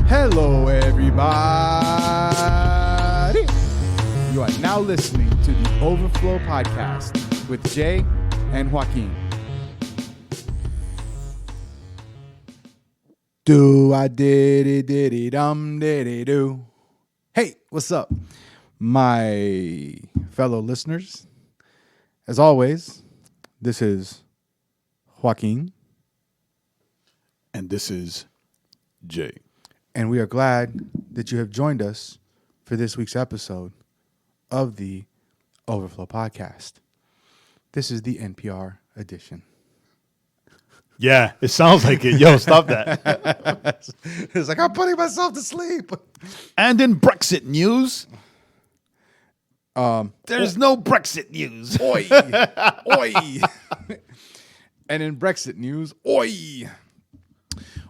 Hello, everybody. You are now listening to the Overflow Podcast with Jae and Joaquin. Do I did it dum did it do. Hey, what's up, my fellow listeners? As always, this is Joaquin. And this is Jay. And we are glad that you have joined us for this week's episode of the Overflow Podcast. This is the NPR edition. Yeah, it sounds like it. Yo, stop that. It's like I'm putting myself to sleep. And in Brexit news, there's no Brexit news. Oi. Oi. And in Brexit news, oi.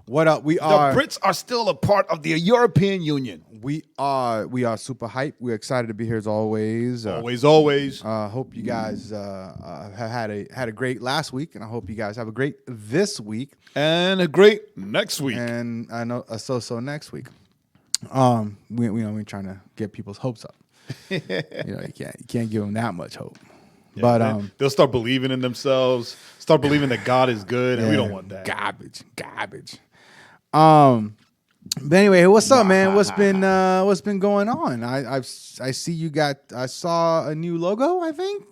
What up? The Brits are still a part of the European Union. We are super hyped. We're excited to be here as always. Always. Hope you guys have had a great last week, and I hope you guys have a great this week And a great next week. and I know so next week. We're trying to get people's hopes up. You can't give them that much hope. Yeah, But they'll start believing in themselves, start believing that God is good, and we don't want that. Garbage. But anyway, what's up, man? What's been going on? I saw a new logo, I think.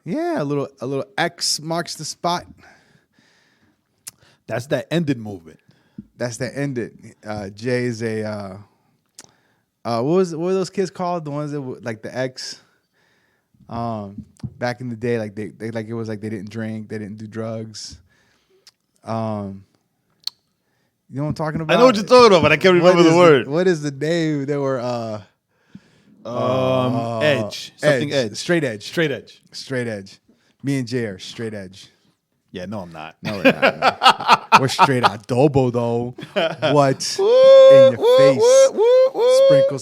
Yeah, a little X marks the spot. That's that ended movement. That's the ended. Jay's a what were those kids called? The ones that were, like the X. Back in the day, like they like it was like they didn't drink, they didn't do drugs. You know what I'm talking about? I know what you're talking about, but I can't remember the word. What is the name? They were Edge. Something edge. Straight edge. Straight edge. Me and Jay are straight edge. Yeah, no, I'm not. No, we're not. We're straight adobo though. What? In your face.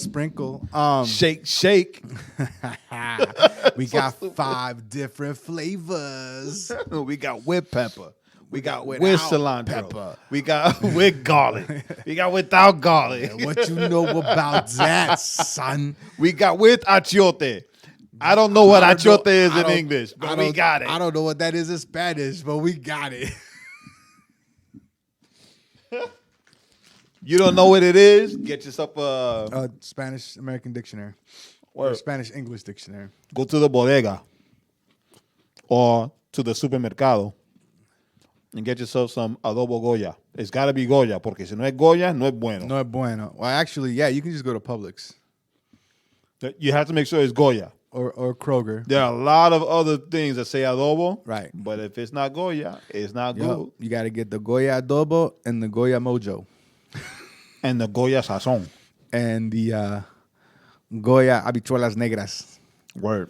Sprinkle. Shake. We got 5 different flavors. We got with pepper. We got with without cilantro. pepper. We got with garlic. We got without garlic. What you know about that, son? We got with achiote. I don't know what achiote is in English, but we got it. I don't know what that is in Spanish, but we got it. You don't know what it is? Get yourself a Spanish American dictionary. Or Or Spanish English dictionary. go to the bodega or to the supermercado and get yourself some adobo Goya. It's got to be Goya, porque si no es Goya, no es bueno. No es bueno. Well, actually, yeah, you can just go to Publix You have to make sure it's Goya. or Kroger. There are a lot of other things that say adobo. Right. But if it's not Goya, it's not Yep. good. You got to get the Goya adobo and the Goya mojo And the Goya sazón. and the Goya habichuelas negras Word.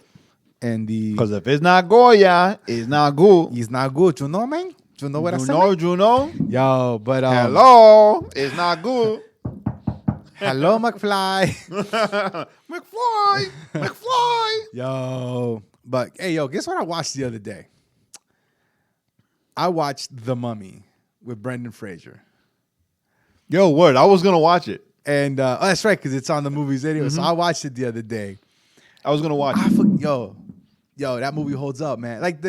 and the. Because if it's not Goya, it's not good. It's not good, you know, man. You know what I said? You know? Yo, but Hello. It's not good. hello, McFly. McFly. Yo, but hey, guess what I watched the other day? I watched The Mummy with Brendan Fraser. Yo, word. I was going to watch it. And that's right, because it's on the movies anyway. So I watched it the other day. I was going to watch it. Yo, that movie holds up, man. Like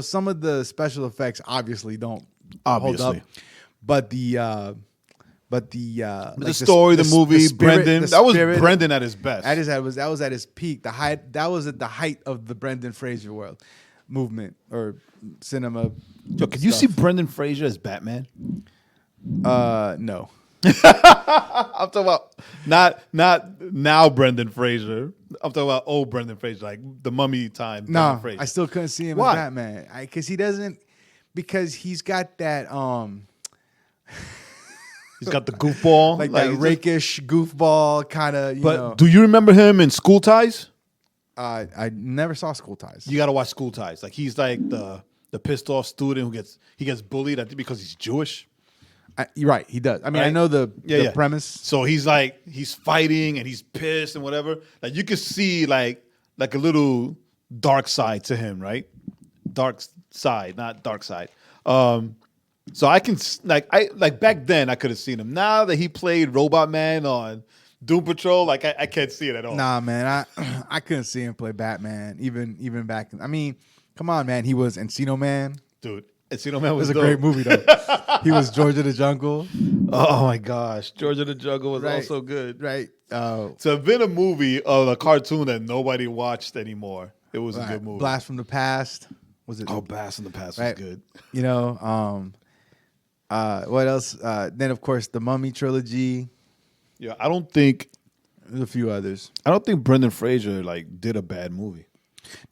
some of the special effects obviously don't hold up, but the story, the movie, spirit, Brendan. That was Brendan at his best. That was at his peak. That was at the height of the Brendan Fraser world movement or cinema. Yo, could you see Brendan Fraser as Batman? No. I'm talking about not now Brendan Fraser. I'm talking about old Brendan Fraser, like the Mummy time. No, Fraser. I still couldn't see him Why? as Batman. Because he's got that He's got the goofball, like that rakish goofball kind of. But do you remember him in School Ties? I never saw School Ties. You got to watch School Ties. Like he's like the pissed off student who gets bullied, I think, because he's Jewish. You're right, he does. I mean, right? I know the premise. So he's fighting and he's pissed and whatever. Like you can see like a little dark side to him, right? Dark side, not dark side. So I can like back then I could have seen him. Now that he played Robot Man on Doom Patrol, like I can't see it at all. Nah, man, I couldn't see him play Batman even back. I mean, come on, man. He was Encino Man. Dude, Encino Man It was was a dope. great movie though. He was George of the Jungle. Oh my gosh, George of the Jungle was Right. also good. Right. To have been a movie of a cartoon that nobody watched anymore, it was a good movie. Blast from the Past. Was it? Oh, Blast in the Past Right. was good. You know. What else? Then of course the Mummy trilogy. Yeah, I don't think There's a few others. Brendan Fraser like did a bad movie.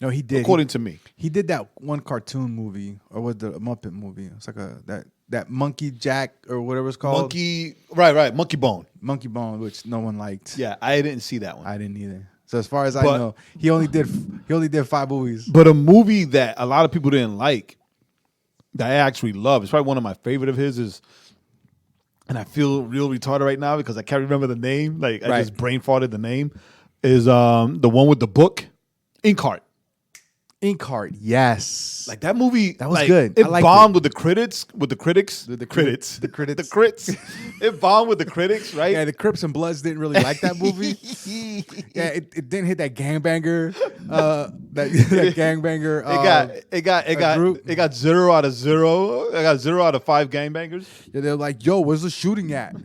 No, he did. According to me. He did that one cartoon movie, or was the Muppet movie? It's like that Monkey Jack or whatever it's called. Monkey Bone. Monkey Bone, which no one liked. Yeah, I didn't see that one. I didn't either. So as far as I know, he only did 5 movies. But a movie that a lot of people didn't like, that I actually love, it's probably one of my favorite of his is, and I feel real retarded right now because I can't remember the name. Like I just brain farted the name. Is the one with the book, Inkheart. Inkheart, yes. Like that movie, that was like, good. It I liked bombed it. with the critics. The critics. It bombed with the critics, right? Yeah, the Crips and Bloods didn't really like that movie. Yeah, it didn't hit that gangbanger. That gangbanger. It got 0 out of 0. I got 0 out of 5 gangbangers. Yeah, they're like, yo, where's the shooting at?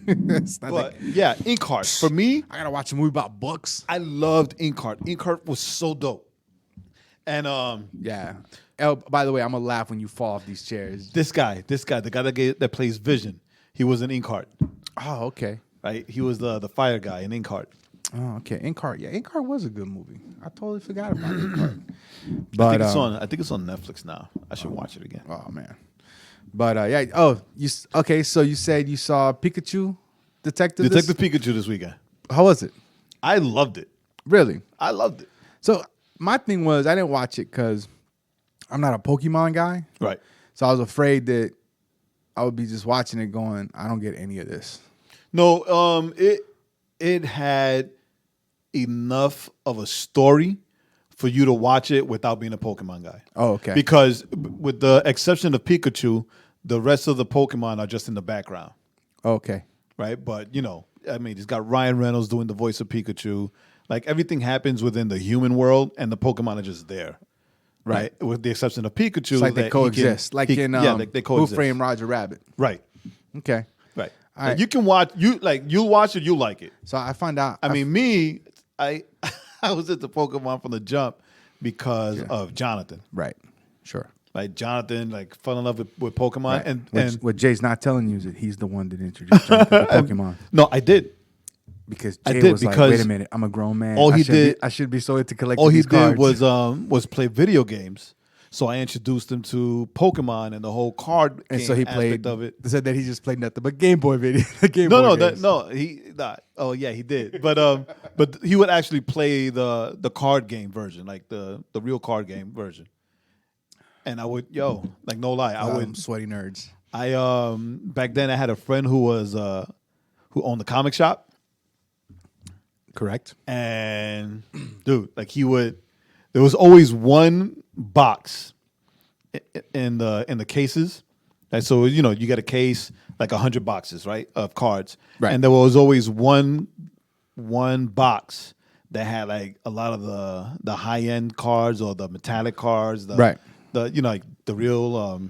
It's not But like, yeah, Inkheart. For me, I gotta watch a movie about books. I loved Inkheart. Inkheart was so dope. And Yeah. Oh, by the way, I'm gonna laugh when you fall off these chairs. this guy, the guy that plays Vision, he was in Inkheart, Oh, okay. right? He was the fire guy in Inkheart. Oh, okay. Inkheart. Yeah, Inkheart was a good movie. I totally forgot about Inkheart. I But think it's on Netflix now. I should watch it again. oh man. But yeah. Oh, okay. So you said you saw Pikachu Detective. Detective Pikachu this weekend. How was it? I loved it. Really? I loved it. So my thing was I didn't watch it because I'm not a Pokemon guy. Right. So I was afraid that I would be just watching it going, I don't get any of this. No, it had enough of a story for you to watch it without being a Pokemon guy. Oh, okay. Because with the exception of Pikachu, the rest of the Pokemon are just in the background, Okay. right? But, I mean, it's got Ryan Reynolds doing the voice of Pikachu. Like, everything happens within the human world, and the Pokemon are just there, right? With the exception of Pikachu. It's like they coexist. they Who coexist. Framed Roger Rabbit. Right, Okay. right. All right. You can watch, you'll watch it, you'll like it. So I find out. I mean, me, I was into Pokemon from the jump because of Jonathan. Right. Sure. Like Jonathan, like fell in love with Pokemon, Right. and What Jay's not telling you is that he's the one that introduced Jonathan to Pokemon. no, I did. Because I Jay did, was like, because wait a minute, I'm a grown man. all he I did- should be so into collecting All he these cards. did was play video games. So I introduced him to Pokemon and the whole card and game so he aspect played. of it. They said that he just played nothing but Game Boy video. Game No, Boy no, games. he not. Oh yeah, he did. But he would actually play the card game version, like the real card game version. And I would, like no lie, I would. Sweaty nerds. I back then I had a friend who owned the comic shop, Correct. and dude, like there was always one box in the cases. Like, so you get a case like 100 boxes, right, of cards, Right. and there was always one box that had like a lot of the high end cards or the metallic cards, Right. The like the real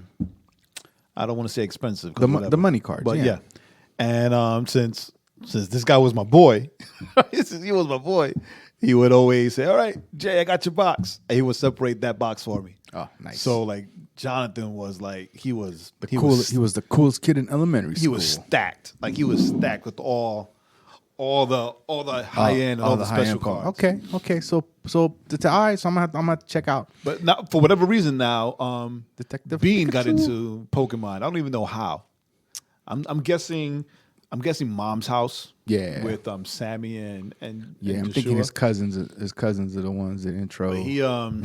I don't want to say expensive, 'cause The whatever. money cards. But yeah. and since this guy was my boy, since he was my boy, he would always say, "All right, Jay, I got your box." And he would separate that box for me. Oh, nice. So like Jonathan was like he was he was the coolest kid in elementary school. he was stacked. Like he was stacked with all the high end and all the special cards. Okay. So all right. So I'm gonna check out But now, for whatever reason, now Detective Bean got Pikachu. into Pokemon. I don't even know how. I'm guessing Mom's house. Yeah. With Sammy and Yeah, and I'm thinking Joshua. his cousins are the ones that He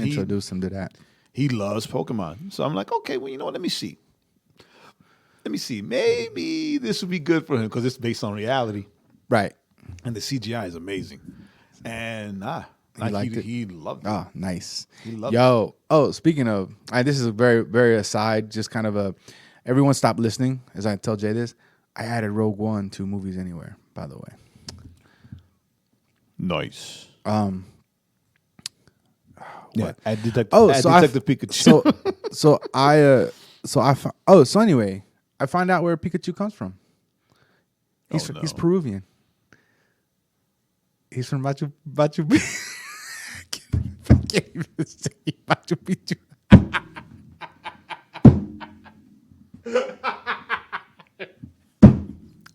introduced him to that. he loves Pokemon. So I'm like, okay, well, you know what? Let me see. Maybe this would be good for him because it's based on reality. Right. And the CGI is amazing. And liked it? he loved it. Oh, nice. He loved Yo. Oh, speaking of, this is a very, very aside, just kind of Everyone stop listening as I tell Jay this. I added Rogue One to Movies Anywhere, by the way. Nice. What? I detect. Oh, I so detective Pikachu. So anyway, I find out where Pikachu comes from. He's Peruvian. He's from Machu Picchu. I can't even say Machu Picchu.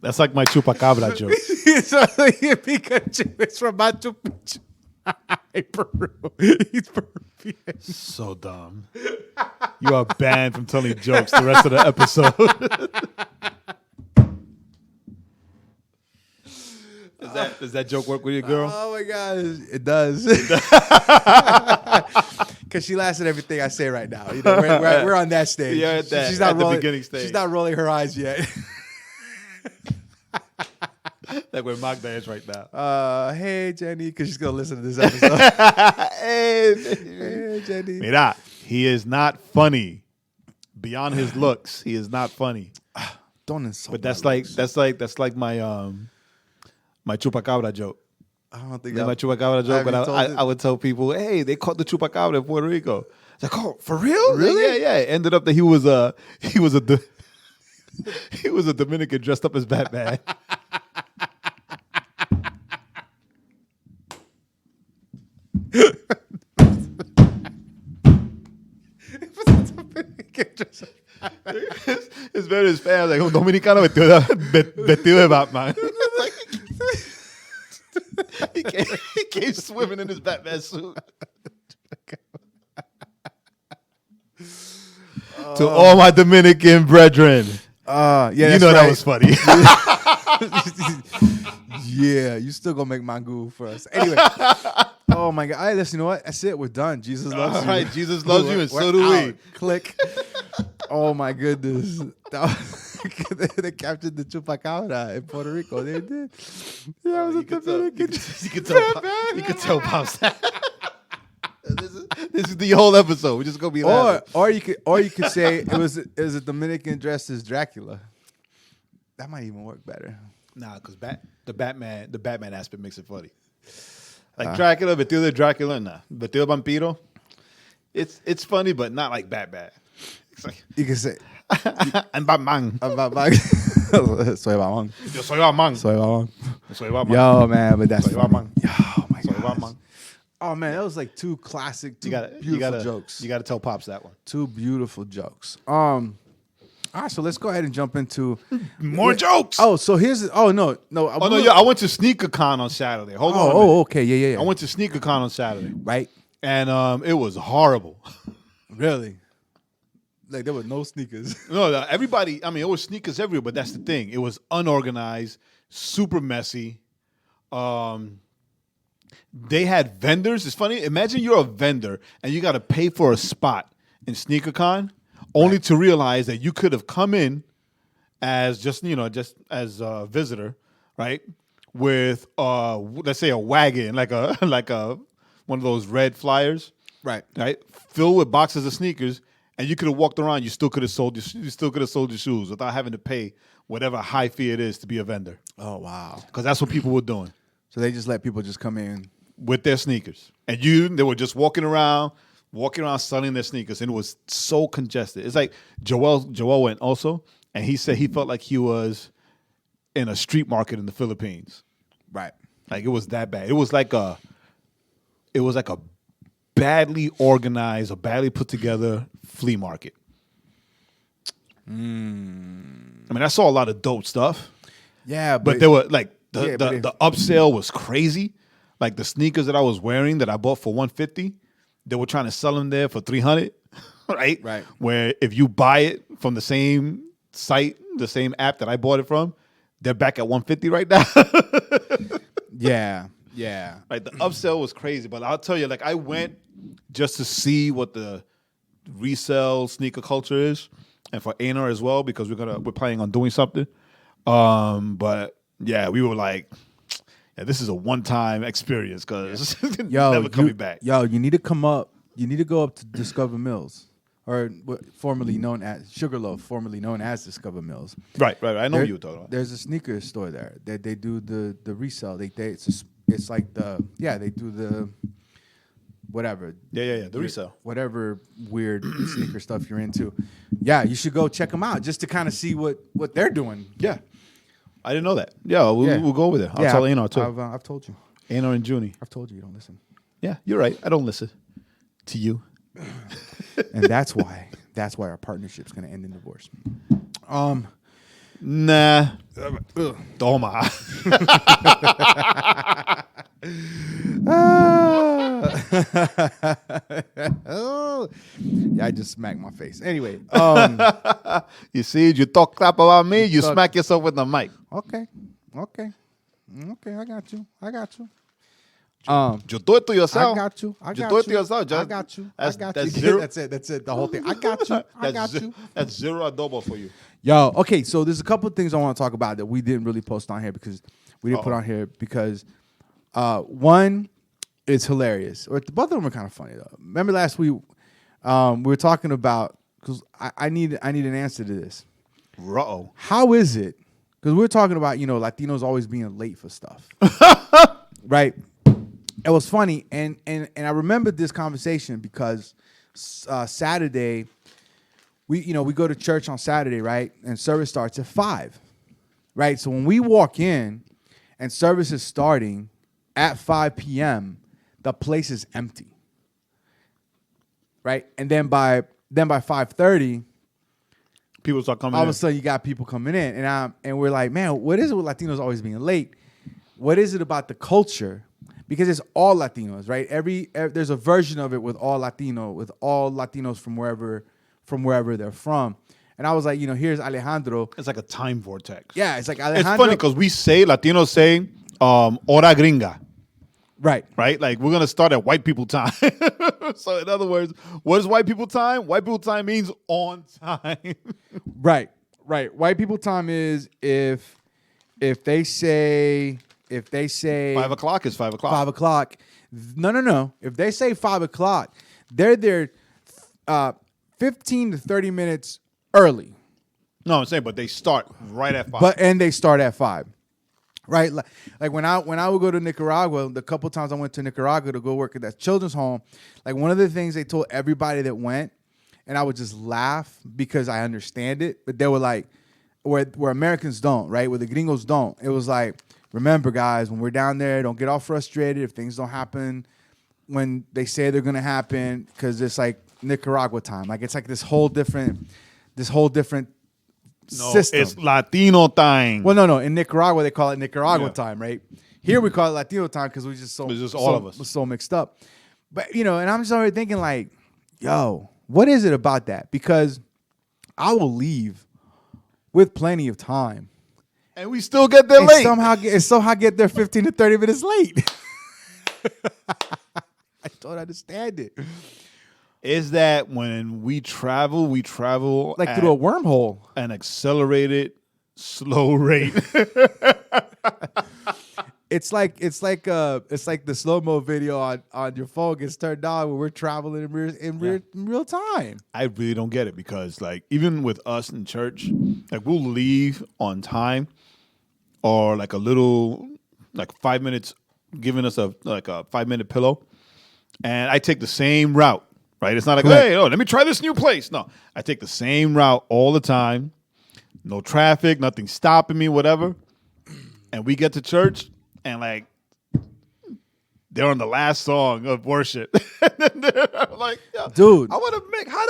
That's like my chupacabra joke. Pikachu is from Machu Picchu. Peru. He's Peruvian. So dumb. You are banned from telling jokes the rest of the episode. Does that joke work with your girl? Oh my God, it does. Because she laughs at everything I say right now. You know, we're on that stage. You're at that. She's not at the beginning stage. She's not rolling her eyes yet. Like where Magda is right now. Hey Jenny, because she's gonna listen to this episode. Hey Jenny. Mira, he is not funny. Beyond his looks, he is not funny. Don't insult. But that's like my my chupacabra joke. I don't think My chupacabra joke. But I would tell people, hey, they caught the chupacabra in Puerto Rico. It's like, oh, for real? Really? Yeah. It ended up that he was a Dominican dressed up as Batman. It's very his fans like un dominicano vestido de Batman. He came swimming in his Batman suit. To all my Dominican brethren. Yeah, you know that was funny. Yeah, you still gonna make mango for us. Anyway. Oh my God. All right, listen, you know what? That's it. We're done. Jesus loves you. All right, Jesus loves you, and so do we. Click. Oh my goodness. They captured the chupacabra in Puerto Rico. They did. That was a Dominican. You could tell Pops that. This is the whole episode. We're just gonna be laughing. Or you could say it was a Dominican dressed as Dracula. That might even work better. Nah, because the Batman aspect makes it funny. Like Dracula, vestido de Dracula, nah. Vestido vampiro. It's funny, but not like Batman. It's like You can say I'm Batman. Soy Batman. Yo soy Batman. Soy Batman. Soy Batman. Yo, man, but that's Soy funny. Batman. Oh my Soy God. Batman. Oh man, that was like two classic, beautiful jokes. You gotta tell Pops that one. Two beautiful jokes. All right, so let's go ahead and jump into more jokes. Oh, so here's I went to SneakerCon on Saturday. Hold on. Oh, okay, yeah. I went to SneakerCon on Saturday. Right. And it was horrible. Really? Like there were no sneakers. No, everybody. I mean, it was sneakers everywhere, but that's the thing. It was unorganized, super messy. They had vendors. It's funny. Imagine you're a vendor and you got to pay for a spot in SneakerCon, only to realize that you could have come in as just as a visitor, right? With let's say a wagon, like a one of those red flyers, Right. filled with boxes of sneakers, and you could have walked around. You still could have sold your shoes without having to pay whatever high fee it is to be a vendor. Oh wow. Because that's what people were doing So they just let people just come in. with their sneakers, and they were just walking around selling their sneakers, and it was so congested. It's like Joel went also, and he said he felt like he was in a street market in the Philippines. Right. Like it was that bad. It was like a badly organized, a badly put together flea market. I mean, I saw a lot of dope stuff. Yeah, But there were like the upsell was crazy. Like the sneakers that I was wearing that I bought for $150, they were trying to sell them there for $300, right? Right. Where if you buy it from the same site, the same app that I bought it from, they're back at $150 right now. Yeah. Like the upsell was crazy, but I'll tell you, like I went just to see what the resale sneaker culture is, and for A&R as well, because we're planning on doing something. But yeah, we were like, yeah, this is a one-time experience because never coming back. Yo, you need to come up. You need to go up to Discover Mills. or formerly known as Sugarloaf, formerly known as Discover Mills. Right. I know what you were talking about. There's a sneaker store there that they do the resale. It's like they do the whatever. Yeah. The resale. Whatever weird sneaker stuff you're into. Yeah, you should go check them out just to kind of see what they're doing. Yeah. I didn't know that. Yeah, we'll go over there. I'll tell Anar too. I've told you. Anar and Junie. I've told you don't listen. Yeah, you're right. I don't listen to you. And that's why our partnership's going to end in divorce. Nah. Toma. Yeah, I just smacked my face. Anyway, you see, you talk crap about me, you smack yourself with the mic. Okay, I got you. You do it to yourself. I got you. You do it to yourself. I got you. That's zero. That's it. The whole thing. I got you. That's zero adobo for you. Yo, okay, so there's a couple of things I want to talk about that we didn't really post on here because we didn't put on here because one, it's hilarious. Or both of them are kind of funny though. Remember last week we were talking about because I need an answer to this. Uh-oh. How is it? Because we were talking about Latinos always being late for stuff, right? It was funny, and I remembered this conversation because Saturday. We go to church on Saturday, right? And service starts at 5, right? So when we walk in and service is starting at 5 p.m., the place is empty, right? And then by 5:30, people start coming in. All of a sudden, you got people coming in, and we're like, man, what is it with Latinos always being late? What is it about the culture? Because it's all Latinos, right? There's a version of it with all Latinos from wherever they're from. And I was like, here's Alejandro. It's like a time vortex. Yeah, it's like Alejandro. It's funny because Latinos say, hora gringa. Right. Right? Like, we're going to start at white people time. So, in other words, what is white people time? White people time means on time. Right. White people time is if they say 5 o'clock is 5 o'clock. 5 o'clock. No. If they say 5 o'clock, they're there 15 to 30 minutes early. No, I'm saying, but they start right at 5. And they start at 5. Right? Like when I would go to Nicaragua, the couple times I went to Nicaragua to go work at that children's home, like one of the things they told everybody that went, and I would just laugh because I understand it, but they were like, where Americans don't, right? Where the gringos don't. It was like, remember, guys, when we're down there, don't get all frustrated if things don't happen when they say they're going to happen, because it's like Nicaragua time. Like, it's like this whole different system. It's Latino time. Well, no. In Nicaragua, they call it Nicaragua time, right? Here we call it Latino time because we're just all of us. We're so mixed up. But, and I'm just already thinking like, yo, what is it about that? Because I will leave with plenty of time. And we still get there late. Somehow get there 15 to 30 minutes late. I don't understand it. Is that when we travel like through a wormhole, an accelerated, slow rate. It's like the slow-mo video on your phone gets turned on when we're traveling in real time. I really don't get it because like even with us in church, like we'll leave on time or like a little like 5 minutes, giving us a 5-minute pillow, and I take the same route. Right? It's not like, hey, let me try this new place. No, I take the same route all the time. No traffic, nothing stopping me, whatever. And we get to church, and like, they're on the last song of worship. And then they're like, dude, how did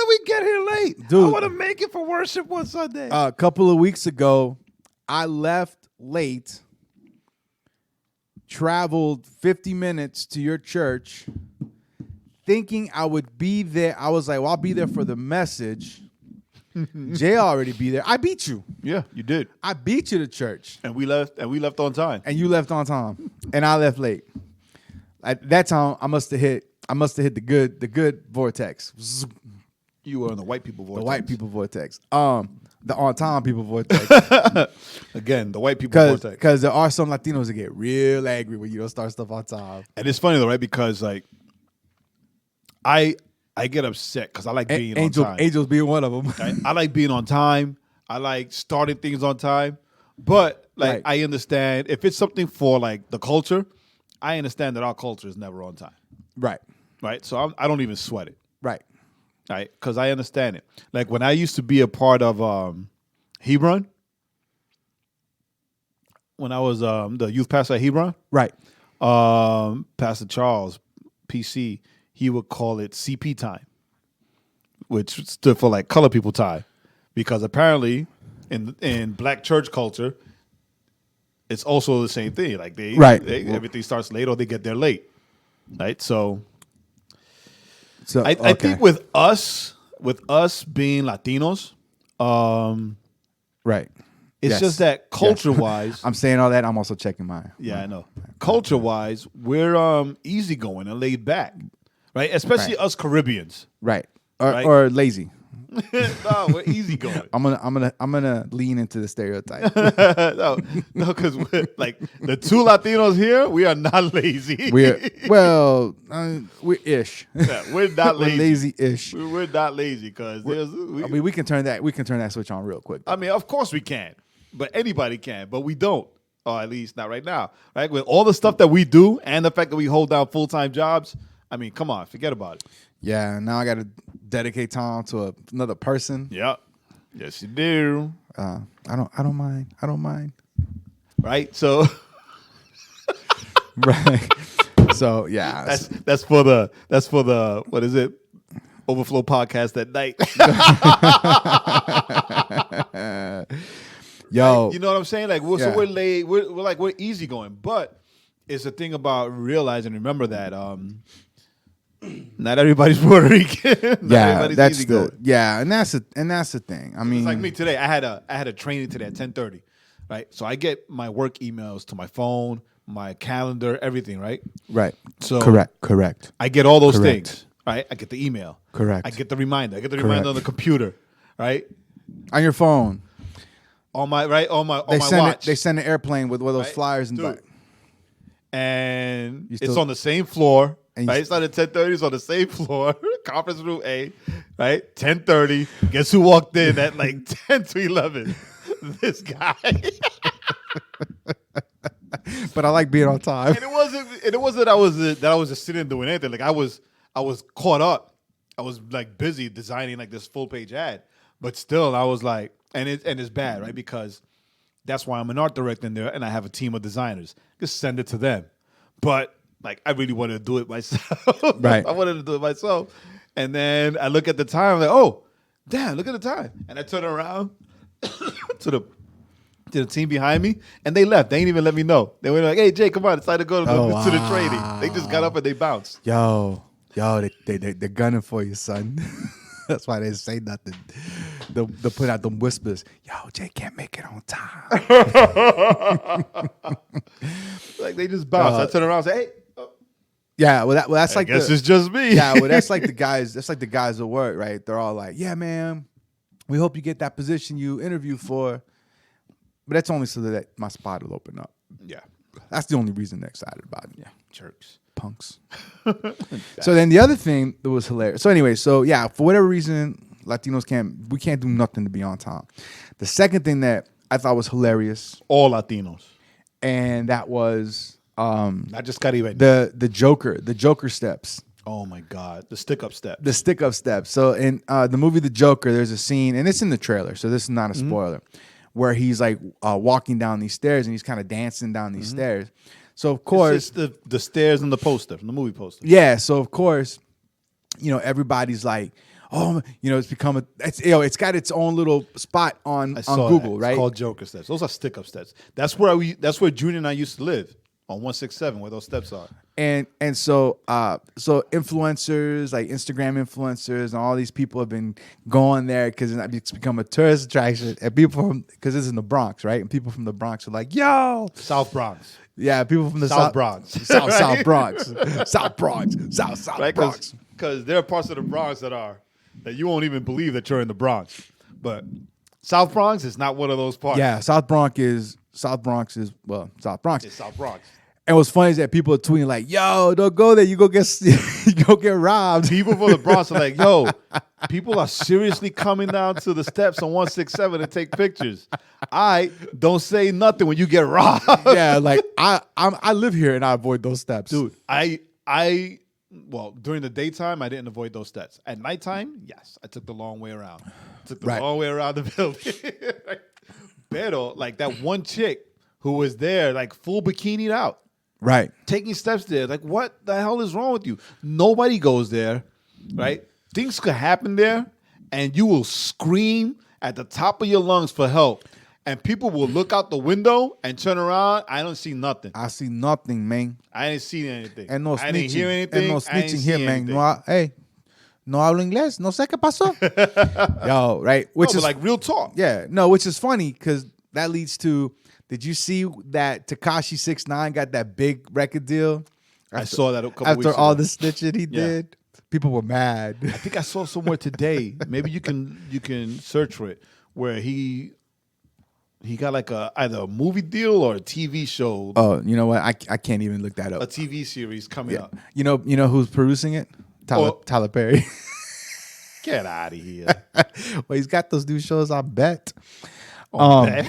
we get here late? Dude, I want to make it for worship one Sunday. A couple of weeks ago, I left late, traveled 50 minutes to your church, thinking I would be there. I was like, well, I'll be there for the message. Jay already be there. I beat you. Yeah, you did. I beat you to church. And we left on time. And you left on time. And I left late. At that time, I must have hit the good vortex. You were in the white people vortex. The white people vortex. The on-time people vortex. Again, the white people vortex. Because there are some Latinos that get real angry when you don't start stuff on time. And it's funny though, right? Because like I get upset because I like being on time. Angels being one of them. I like being on time. I like starting things on time. But like I understand if it's something for like the culture, I understand that our culture is never on time. Right. Right. So I don't even sweat it. Right. Right. Because I understand it. Like when I used to be a part of Hebron, when I was the youth pastor at Hebron, right. Pastor Charles, PC, he would call it CP time, which stood for like color people time, because apparently in black church culture, it's also the same thing. Like everything starts late or they get there late, right? So I think with us being Latinos, right. It's just that culture-wise... I'm saying all that. I'm also checking mine. Yeah, I know. Culture-wise, we're easygoing and laid back, right? Especially us Caribbeans. Right. Or lazy. No, we're easygoing. I'm gonna lean into the stereotype. no, because like the two Latinos here, we are not lazy. We're ish. Yeah, we're not lazy. We're lazy-ish. We're not lazy because we can turn that switch on real quick. I mean, of course we can, but anybody can, but we don't. Or at least not right now. Right? With all the stuff that we do and the fact that we hold down full-time jobs, I mean, come on, forget about it. Yeah, now I got to dedicate time to another person. Yep. Yes, you do. I don't mind. Right? So right. So, yeah. That's for the what is it? Overflow podcast at night. Yo. You know what I'm saying? Like so we're late, we're easygoing, but it's the thing about realizing, remember that not everybody's Puerto Rican. That's the thing. I mean, it's like me today. I had a training today at 10:30, right? So I get my work emails to my phone, my calendar, everything, right? Right. So correct. I get all those things, right? I get the email. Correct. I get the reminder. I get the reminder on the computer, right? On your phone. On my watch. They send an airplane with those flyers and and it's on the same floor. Right, it's not at 10:30. It's on the same floor, conference room A. Right, 10:30. Guess who walked in at like 10 to 11? This guy. But I like being on time. And it wasn't that I was just sitting doing anything. Like I was caught up. I was like busy designing like this full page ad. But still, I was like, and it's bad, right? Because that's why I'm an art director in there, and I have a team of designers. Just send it to them. But like, I really wanted to do it myself. Right. I wanted to do it myself. And then I look at the time, I'm like, oh, damn, look at the time. And I turn around to the team behind me, and they left. They didn't even let me know. They were like, hey, Jay, come on, it's time to go to the training. They just got up and they bounced. Yo, they're gunning for you, son. That's why they say nothing. They'll put out them whispers. Yo, Jay can't make it on time. Like they just bounced. I turn around and say, hey. Yeah, that's like. I guess it's just me. Yeah, well, that's like the guys. That's like the guys at work, right? They're all like, "Yeah, man, we hope you get that position you interviewed for." But that's only so that my spot will open up. Yeah, that's the only reason they're excited about it. Yeah, jerks, punks. So then the other thing that was hilarious. So anyway, for whatever reason, Latinos can't do nothing to be on time. The second thing that I thought was hilarious, all Latinos, and that was. Not just Caribe. The Joker steps. Oh my God, the stick up steps. The stick up steps. So in the movie The Joker, there's a scene, and it's in the trailer, so this is not a spoiler, where he's like walking down these stairs and he's kind of dancing down these stairs. So of course, it's just the stairs in the poster, from the movie poster. Yeah. So of course, everybody's like, oh, it's got its own little spot on Google, right? It's called Joker steps. Those are stick up steps. That's where Junior and I used to live. On 167, where those steps are, and so influencers like Instagram influencers and all these people have been going there because it's become a tourist attraction, and people because it's in the Bronx, right? And people from the Bronx are like, "Yo, South Bronx." Yeah, people from the South Bronx, South Bronx, South Bronx, South right? Bronx. Because there are parts of the Bronx that you won't even believe that you're in the Bronx, but South Bronx is not one of those parts. Yeah, South Bronx is South Bronx. It's South Bronx. And what's funny is that people are tweeting like, "Yo, don't go there. You go get you go get robbed." People from the Bronx are like, "Yo, people are seriously coming down to the steps on 167 to take pictures. I don't say nothing when you get robbed." Yeah, like I live here and I avoid those steps, Dude, well, during the daytime, I didn't avoid those steps. At nighttime, yes, I took the long way around. Long way around the building. Pero, like that one chick who was there, like full bikinied out, Right. taking steps there. Like, what the hell is wrong with you? Nobody goes there, right? Things could happen there, and you will scream at the top of your lungs for help. And people will look out the window and turn around. I don't see nothing. I see nothing, man. I didn't see anything. And no snitching. I didn't hear anything. And no I didn't snitching see here, man. anything. No hablo inglés. No sé qué pasó. Yo, right? Which No, is but like real talk. yeah, no, which is funny because that leads to. Did you see that Tekashi 6ix9ine got that big record deal? I saw that a couple After weeks all ago. the snitching he did. People were mad. I think I saw somewhere today. Maybe you can search for it where he got like either a movie deal or a TV show, Oh, you know what? I can't even look that a up. TV series coming up. You know who's producing it? Tyler Perry. Get out of here. Well, he's got those new shows, I bet. Man.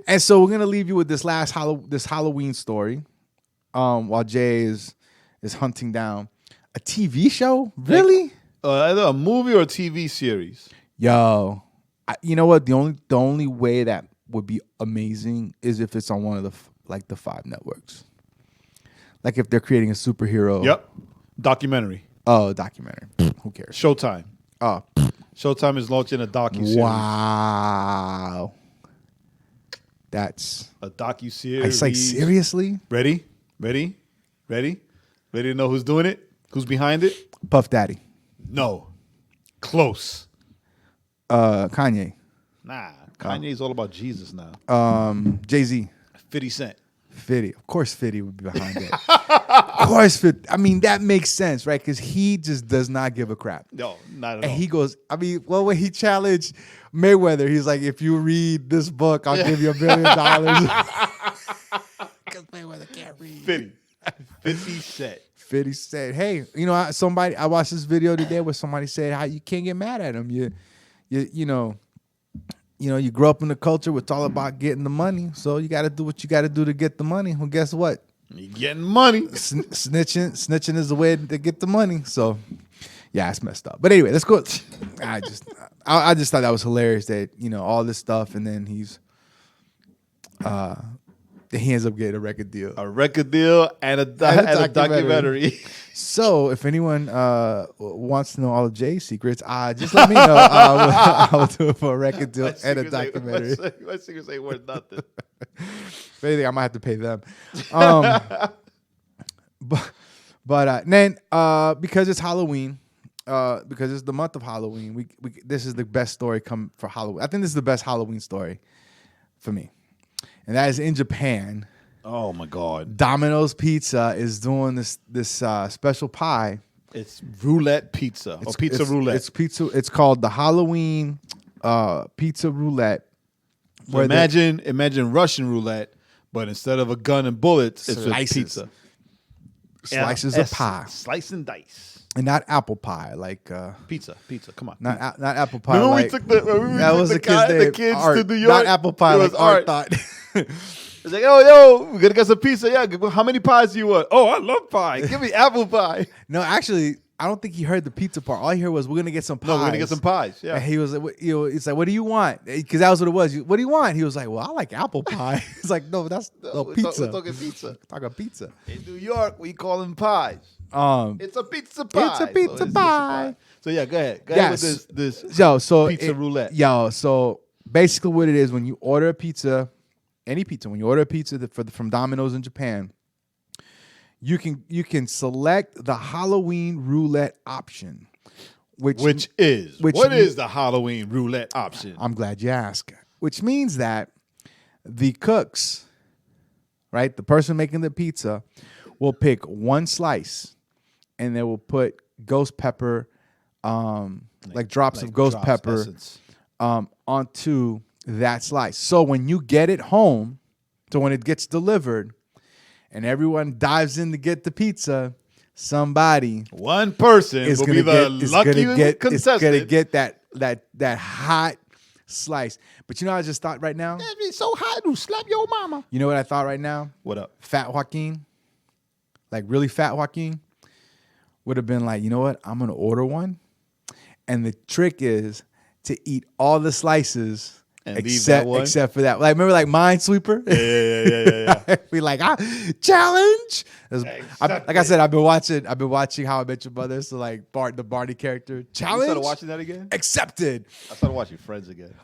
And so we're gonna leave you with this last this Halloween story, while Jay is hunting down a TV show. Really? Either a movie or a TV series. Yo, you know what? The only way that would be amazing is if it's on one of the 5 networks. Like if they're creating a superhero. Yep. Documentary. Oh, documentary. Who cares? Showtime. Oh, Showtime is launching a docu-series. wow. That's A docu-series. it's like seriously? Ready? Ready to know who's doing it? Who's behind it? Puff Daddy. No. Close. Kanye. Nah. Kanye's all about Jesus now. Jay-Z. 50 Cent. 50. Of course 50 would be behind it. Of course 50. I mean, that makes sense, right? Because he just does not give a crap. No, not at And all. he goes, I mean, well, when he challenged Mayweather, he's like, if you read this book, I'll give you $1 billion. Because Mayweather can't read. 50 Cent. 50 said, hey, I watched this video today where somebody said how you can't get mad at him. You grow up in a culture where it's all about getting the money. So you got to do what you got to do to get the money. Well, guess what? You getting money. Snitching is the way to get the money. So, yeah, it's messed up. But anyway, let's go. I just thought that was hilarious that, all this stuff. And then he ends up getting a record deal. A record deal and a documentary. So, if anyone wants to know all of Jay's secrets, just let me know. I will do it for a record deal and a documentary. My secrets ain't worth nothing. If anything, I might have to pay them. But then because it's Halloween, because it's the month of Halloween, this is the best story come for Halloween. I think this is the best Halloween story for me, and that is in Japan. Oh my God! Domino's Pizza is doing this special pie. It's roulette pizza or pizza roulette. It's pizza. It's called the Halloween pizza roulette. So imagine Russian roulette, but instead of a gun and bullets, it's just pizza. Slices of pie, slice and dice, and not apple pie like pizza. Come on, not apple pie. Remember like, we took the kids Art, to New York. Not apple pie It like was Art Art. thought. It's like, yo, we're gonna get some pizza. Yeah, how many pies do you want? Oh, I love pie. Give me apple pie. No, actually, I don't think he heard the pizza part. All he heard was, "We're gonna get some pies." No, we're gonna get some pies. Yeah. And he was like, it's like, "What do you want?" Because that was what it was. What do you want? He was like, "Well, I like apple pie." It's like, no, that's pizza. We're talking pizza. Talking pizza. In New York, we call them pies. It's a pizza pie. It's a pizza pie. So yeah, go ahead. Go ahead with this pizza roulette. So basically what it is, when you order a pizza, any pizza, when you order a pizza from Domino's in Japan, you can select the Halloween roulette option. What is the Halloween roulette option? I'm glad you asked. Which means that the cooks, right, the person making the pizza, will pick one slice, and they will put ghost pepper, like drops of ghost pepper, onto that slice. So when you get it home, So when it gets delivered and everyone dives in to get the pizza, somebody one person is will gonna be the lucky Is contestant. gonna get that hot slice. But you know, I just thought right now. That'd be so hot to slap your mama. You know what I thought right now? What up? Fat Joaquin, like really fat Joaquin, would have been like, you know what? I'm gonna order one, and the trick is to eat all the slices. And except for that, like remember, like Minesweeper. Yeah. Be like, challenge. Like I said, I've been watching How I Met Your Mother. So like the Barney character, challenge. You started watching that again? Accepted. I started watching Friends again.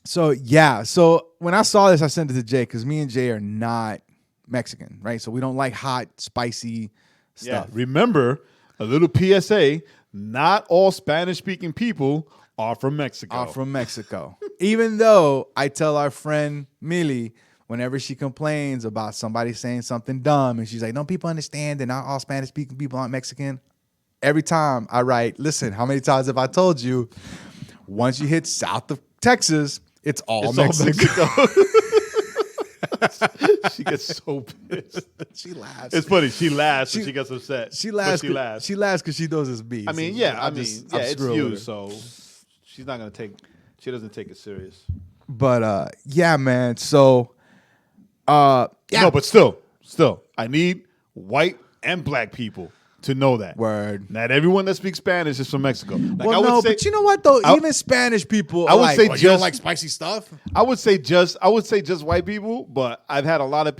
So yeah. So when I saw this, I sent it to Jay because me and Jay are not Mexican, right? So we don't like hot, spicy stuff. Yeah. Remember, a little PSA: not all Spanish-speaking people are from Mexico. Even though I tell our friend Millie, whenever she complains about somebody saying something dumb, and she's like, "Don't people understand that not all Spanish-speaking people aren't Mexican?" Every time I write, "Listen, how many times have I told you? Once you hit south of Texas, it's all Mexico." She gets so pissed. She laughs. It's funny. She laughs and she gets upset. She laughs. She laughs. She laughs because she knows it's me. I mean, so yeah. It's you. So she's not gonna take. She doesn't take it serious. But yeah, man. So yeah. No, but still, I need white and black people to know that. Word. Not everyone that speaks Spanish is from Mexico. Like, well, no, but you know what though? Even Spanish people, I would say you don't like spicy stuff. I would say just white people, but I've had a lot of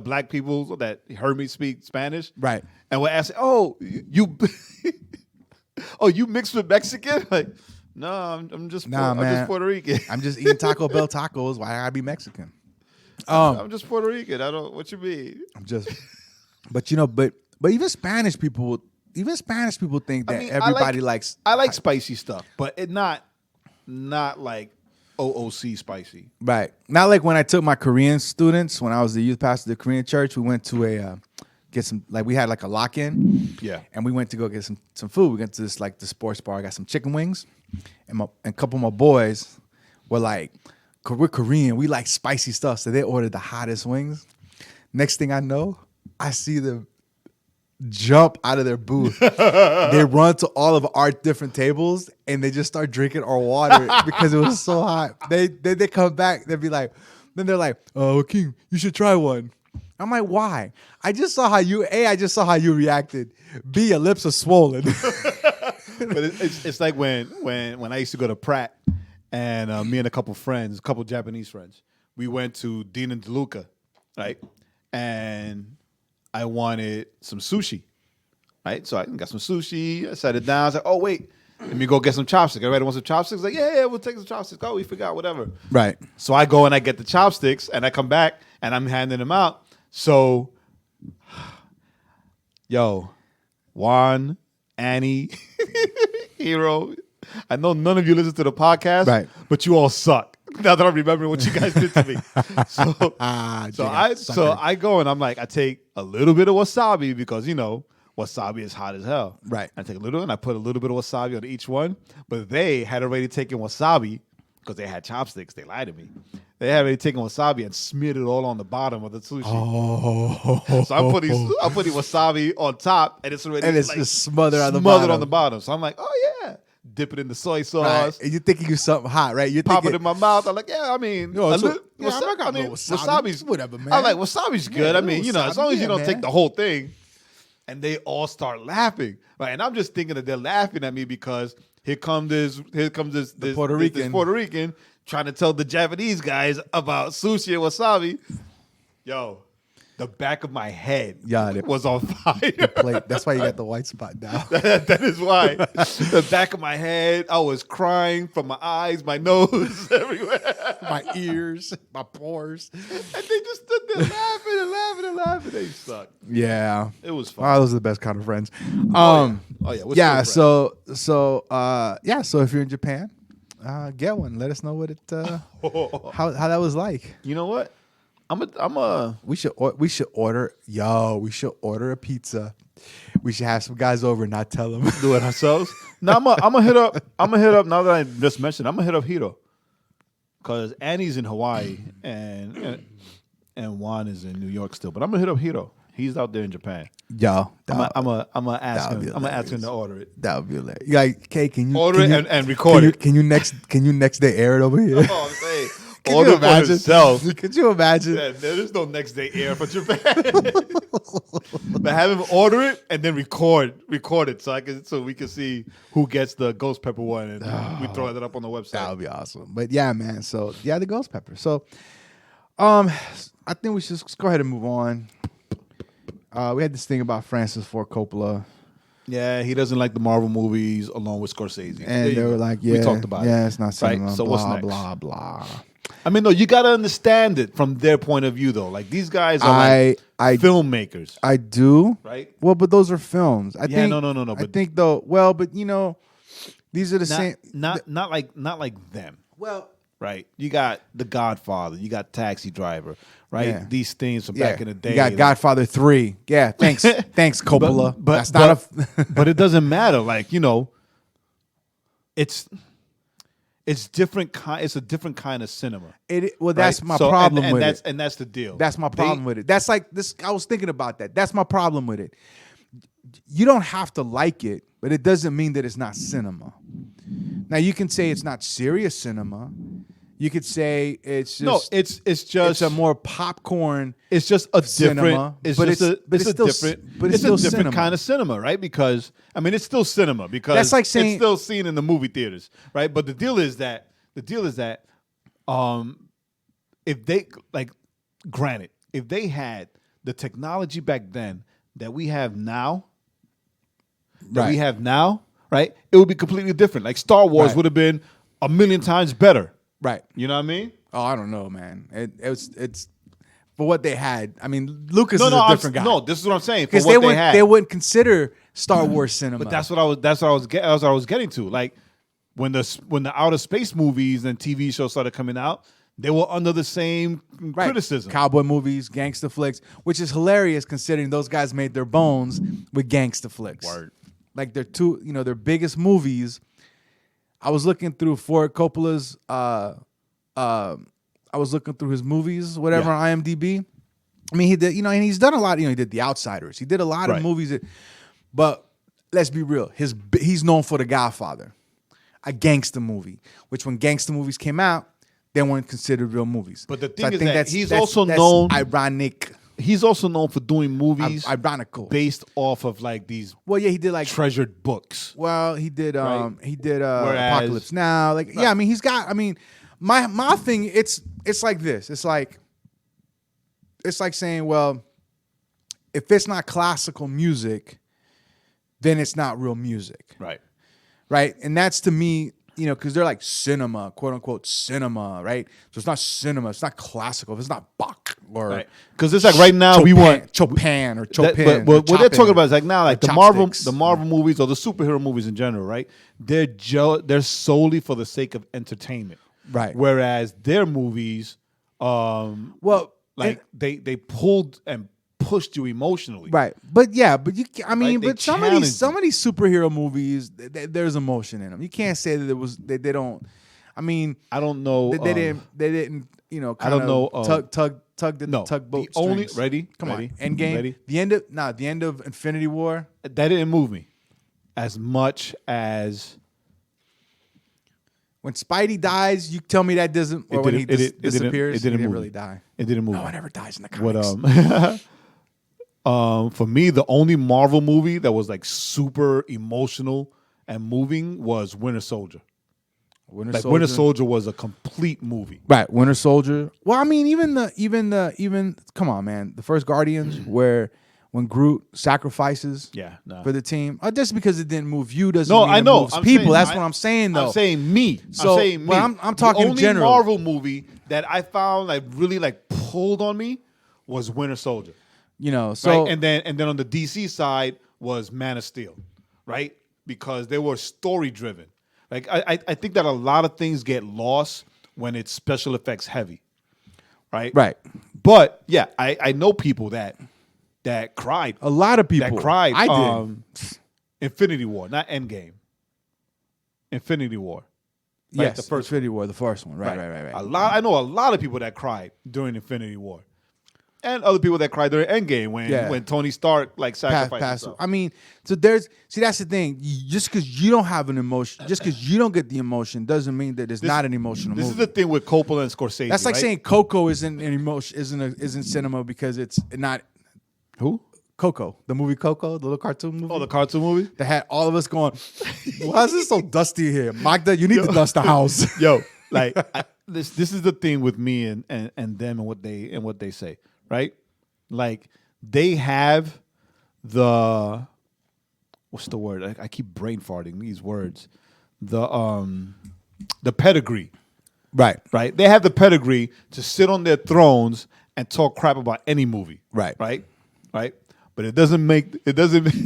black people that heard me speak Spanish, right? And would ask, "Oh, you, you mixed with Mexican?" Like, no, I'm just Puerto Rican. I'm just eating Taco Bell tacos. Why I gotta be Mexican? I'm just Puerto Rican. I don't. What you mean? I'm just. But you know, but even Spanish people think that everybody likes. I like spicy stuff, but it not like OOC spicy. Right. Not like when I took my Korean students when I was the youth pastor of the Korean church. We went to we had like a lock-in. Yeah. And we went to go get some food. We went to the sports bar. I got some chicken wings, and a couple of my boys were like, "We're Korean. We like spicy stuff." So they ordered the hottest wings. Next thing I know, I see them jump out of their booth. They run to all of our different tables and they just start drinking our water because it was so hot. They come back. They'd be like, then they're like, "Oh, King, you should try one." I'm like, "Why?" I just saw how you reacted. B, your lips are swollen. But it's like when I used to go to Pratt and me and a couple Japanese friends, we went to Dean and DeLuca, right? And I wanted some sushi, right? So I got some sushi. I sat it down. I was like, "Oh, wait, let me go get some chopsticks." Everybody wants some chopsticks? Like, yeah, we'll take some chopsticks. Oh, we forgot, whatever. Right. So I go and I get the chopsticks, and I come back, and I'm handing them out. So, Juan, Annie, Hero, I know none of you listen to the podcast, right? But you all suck. Now that I'm remembering what you guys did to me. So I go and I'm like, I take a little bit of wasabi because, wasabi is hot as hell. Right. I take a little and I put a little bit of wasabi on each one. But they had already taken wasabi because they had chopsticks. They lied to me. They had already taken wasabi and smeared it all on the bottom of the sushi. Oh. So I'm putting wasabi on top and it's already just smothered on the bottom. So I'm like, oh yeah. Dip it in the soy sauce. Right. And you're thinking you're something hot, right? You're pop it in my mouth. I'm like, yeah, I mean, wasabi's whatever, man. I'm like, wasabi's good. I mean, as long as you don't take the whole thing. And they all start laughing, right? And I'm just thinking that they're laughing at me because here comes this Puerto Rican trying to tell the Japanese guys about sushi and wasabi. Yo. The back of my head was on fire. That's why you got the white spot now. That is why. The back of my head, I was crying from my eyes, my nose, everywhere. My ears, my pores. And they just stood there laughing. They sucked. Yeah. It was fun. Oh, those are the best kind of friends. So if you're in Japan, get one. Let us know what how that was like. You know what? We should order a pizza. We should have some guys over and not tell them. Do it ourselves. No, I'm gonna hit up now that I just mentioned, I'm gonna hit up Hiro. because Annie's in Hawaii and Juan is in New York still. But I'm gonna hit up Hiro. He's out there in Japan. Yo, I'm gonna ask him. I'm gonna ask him to order it. That would be hilarious. Like, okay, can you Order it and record it? Can you next day air it over here? Oh, I'm saying. Can Order you for imagine? himself. Could you imagine? Yeah, there's no next day air for Japan. But have him order it and then record it so we can see who gets the ghost pepper one and we throw that up on the website. That would be awesome. But yeah, man. So yeah, the ghost pepper. So I think we should just go ahead and move on. We had this thing about Francis Ford Coppola. Yeah, he doesn't like the Marvel movies along with Scorsese. And they were like, yeah, we talked about it. Yeah, it's not cinema. Right? So blah, what's next? Blah, blah. I mean, no, you got to understand it from their point of view, though. Like, these guys are filmmakers. I do. Right? Well, but those are films. I think. No. I think, though, well, but, you know, these are the same. Not like them. Well. Right? You got The Godfather. You got Taxi Driver. Right? Yeah. These things from back in the day. You got Godfather 3. Yeah, thanks. Thanks, Coppola. But that's not but it doesn't matter. Like, you know, it's different. It's a different kind of cinema. That's right? my problem with it. And that's the deal. That's my problem with it. That's like this. I was thinking about that. That's my problem with it. You don't have to like it, but it doesn't mean that it's not cinema. Now you can say it's not serious cinema. You could say it's just it's a more popcorn. It's just a cinema, different. It's a different kind of cinema, right? Because I mean, it's still cinema because that's like saying, it's still seen in the movie theaters, right? But the deal is that if they granted, if they had the technology back then that we have now, right? It would be completely different. Like Star Wars would have been 1,000,000 times better. Right. You know what I mean? Oh, I don't know, man. It's for what they had. I mean, Lucas is a different guy. No, this is what I'm saying. Because they wouldn't consider Star Wars cinema. But that's what I was getting to. Like when the outer space movies and TV shows started coming out, they were under the same criticism. Cowboy movies, gangster flicks, which is hilarious considering those guys made their bones with gangster flicks. Word. Like their biggest movies. I was looking through Ford Coppola's. I was looking through his movies, whatever, on IMDb. I mean, he did, and he's done a lot. He did The Outsiders. He did a lot of movies. But let's be real. He's known for The Godfather, a gangster movie. Which when gangster movies came out, they weren't considered real movies. But the thing is that he's also known ironic. He's also known for doing movies ironical based off of like these. Well, yeah, he did like treasured books. Well, he did. He did Apocalypse Now. Like, yeah, I mean, he's got. I mean, my thing. It's like this. It's like saying, well, if it's not classical music, then it's not real music. Right, and that's to me. Because they're like cinema, quote unquote cinema, right? So it's not cinema, it's not classical. If it's not Bach or because it's like right now Chopin, we want Chopin or Chopin. But what they're talking about is like now, like the chopsticks. Marvel movies or the superhero movies in general, right? They're solely for the sake of entertainment, right? Whereas their movies, they pulled and pushed you emotionally, right? But yeah, but but some of these superhero movies, there's emotion in them. You can't say that they don't. I mean, I don't know. They didn't. I don't know. Tug boat. Only strings. ready. Come ready, on, Endgame. Ready. The end of Infinity War. That didn't move me as much as when Spidey dies. You tell me that doesn't, or when he disappears, it didn't really die. It didn't move. No one ever dies in the comics. For me, the only Marvel movie that was like super emotional and moving was Winter Soldier. Winter Soldier was a complete movie. Right, Winter Soldier. Well, I mean, even come on, man. The first Guardians, when Groot sacrifices for the team, just because it didn't move you doesn't mean it moves people. That's what I'm saying, though. I'm saying me. I'm talking in general. The only Marvel movie that I found like really like pulled on me was Winter Soldier. So and then on the DC side was Man of Steel, right? Because they were story driven. Like I think that a lot of things get lost when it's special effects heavy, right? Right. But yeah, I know people that cried. A lot of people that cried. I did. Infinity War, not Endgame. Infinity War. Right? Yes, The first Infinity War, the first one. Right. I know a lot of people that cried during Infinity War, and other people that cried during Endgame when Tony Stark like sacrificed himself. I mean, so that's the thing. Just because you don't have an emotion, just because you don't get the emotion, doesn't mean that it's not an emotional movie. This is the thing with Coppola and Scorsese. That's like right? saying Coco isn't an emotion, isn't cinema because it's not. Who? Coco, the movie Coco, the little cartoon movie. Oh, the cartoon movie that had all of us going, why is it so dusty here? Magda, you need to dust the house. Yo, like this is the thing with me and them and what they say, right? Like they have the what's the word? I keep brain farting these words. The pedigree. Right. They have the pedigree to sit on their thrones and talk crap about any movie. Right. But it doesn't mean that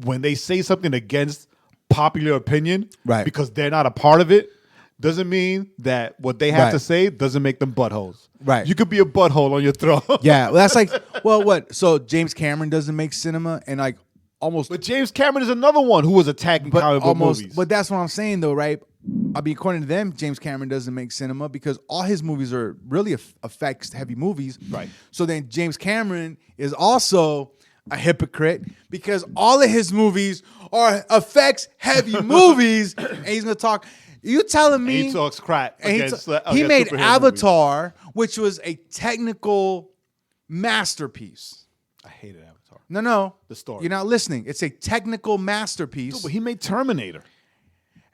when they say something against popular opinion, because they're not a part of it, doesn't mean that what they have to say doesn't make them buttholes. Right. You could be a butthole on your throne. Yeah. Well, that's like, what? So James Cameron doesn't make cinema and like almost. But James Cameron is another one who was attacking comic book movies. But that's what I'm saying though, right? I mean, according to them, James Cameron doesn't make cinema because all his movies are really effects-heavy movies. Right. So then James Cameron is also a hypocrite because all of his movies are effects-heavy movies, and he's gonna talk. You telling me and he talks crap? He made Avatar, which was a technical masterpiece. I hated Avatar. No, the story. You're not listening. It's a technical masterpiece. Dude, but he made Terminator.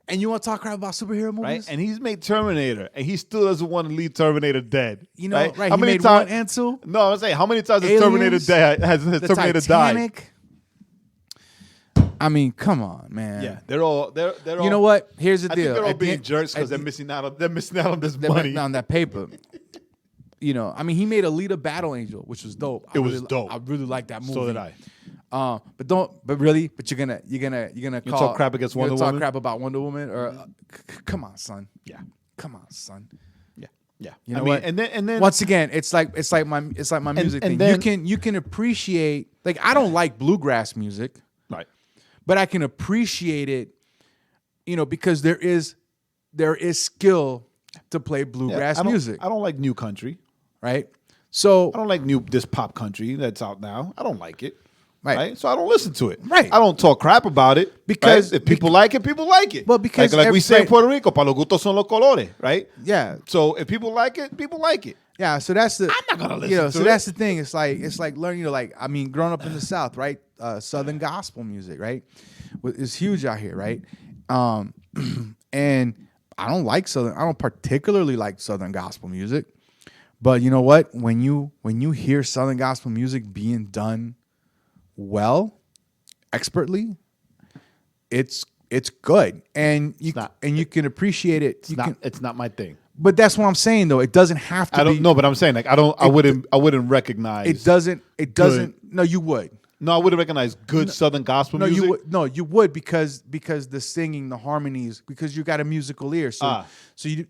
And you want to talk crap about superhero movies? Right? And he's made Terminator, and he still doesn't want to leave Terminator dead. You know, right? How many times? 1 and 2? No, I'm saying how many times has Terminator died? I mean, come on, man. Yeah, they're all. You know what? Here's the deal. I think they're all being jerks because they're missing out on this money on that paper. You know, I mean, he made Alita Battle Angel, which was dope. It was dope. I really liked that movie. So did I. But you're gonna talk crap against Wonder Woman. Talk crap about Wonder Woman, or come on, son. Yeah, come on, son. Yeah. You know what? And then once again, it's like my music thing. Then, you can appreciate, like, I don't like bluegrass music, right? But I can appreciate it, because there is skill to play bluegrass music. I don't like new country, right? So I don't like this pop country that's out now. I don't like it. Right. So I don't listen to it. Right. I don't talk crap about it. Because if people like it, people like it. Well, because like we say in Puerto Rico, pa los gustos son los colores, right? Yeah. So if people like it, people like it. Yeah. So that's the. I'm not gonna listen to it. So that's the thing. It's like learning. I mean, growing up in the South, right? Southern gospel music, right, is huge out here, right? And I don't particularly like Southern gospel music, but you know what? When you hear Southern gospel music being done well, expertly, it's good, and you can appreciate it. It's not my thing. But that's what I'm saying, though. It doesn't have to. I don't know, but I'm saying I wouldn't recognize. It doesn't. No, you would. No, I wouldn't recognize good Southern gospel music. You would because the singing, the harmonies, because you got a musical ear. So you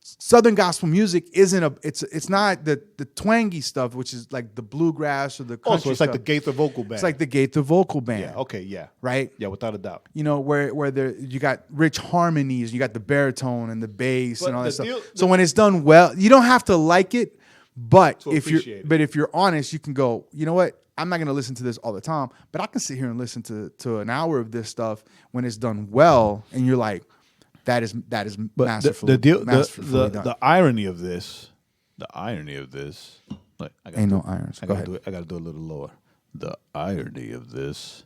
Southern gospel music isn't it's not the twangy stuff, which is like the bluegrass or the country so it's stuff. like the Gaither vocal band. It's like the Gaither vocal band. Yeah. Okay. Yeah. Right. Yeah. Without a doubt. Where you got rich harmonies, you got the baritone and the bass and all that stuff. So when it's done well, you don't have to like it, but if you're honest, you can go, you know what? I'm not going to listen to this all the time, but I can sit here and listen to an hour of this stuff when it's done well, and you're like, that is masterfully done. The irony of this. Look, ain't no irons. I got to do a little lower. The irony of this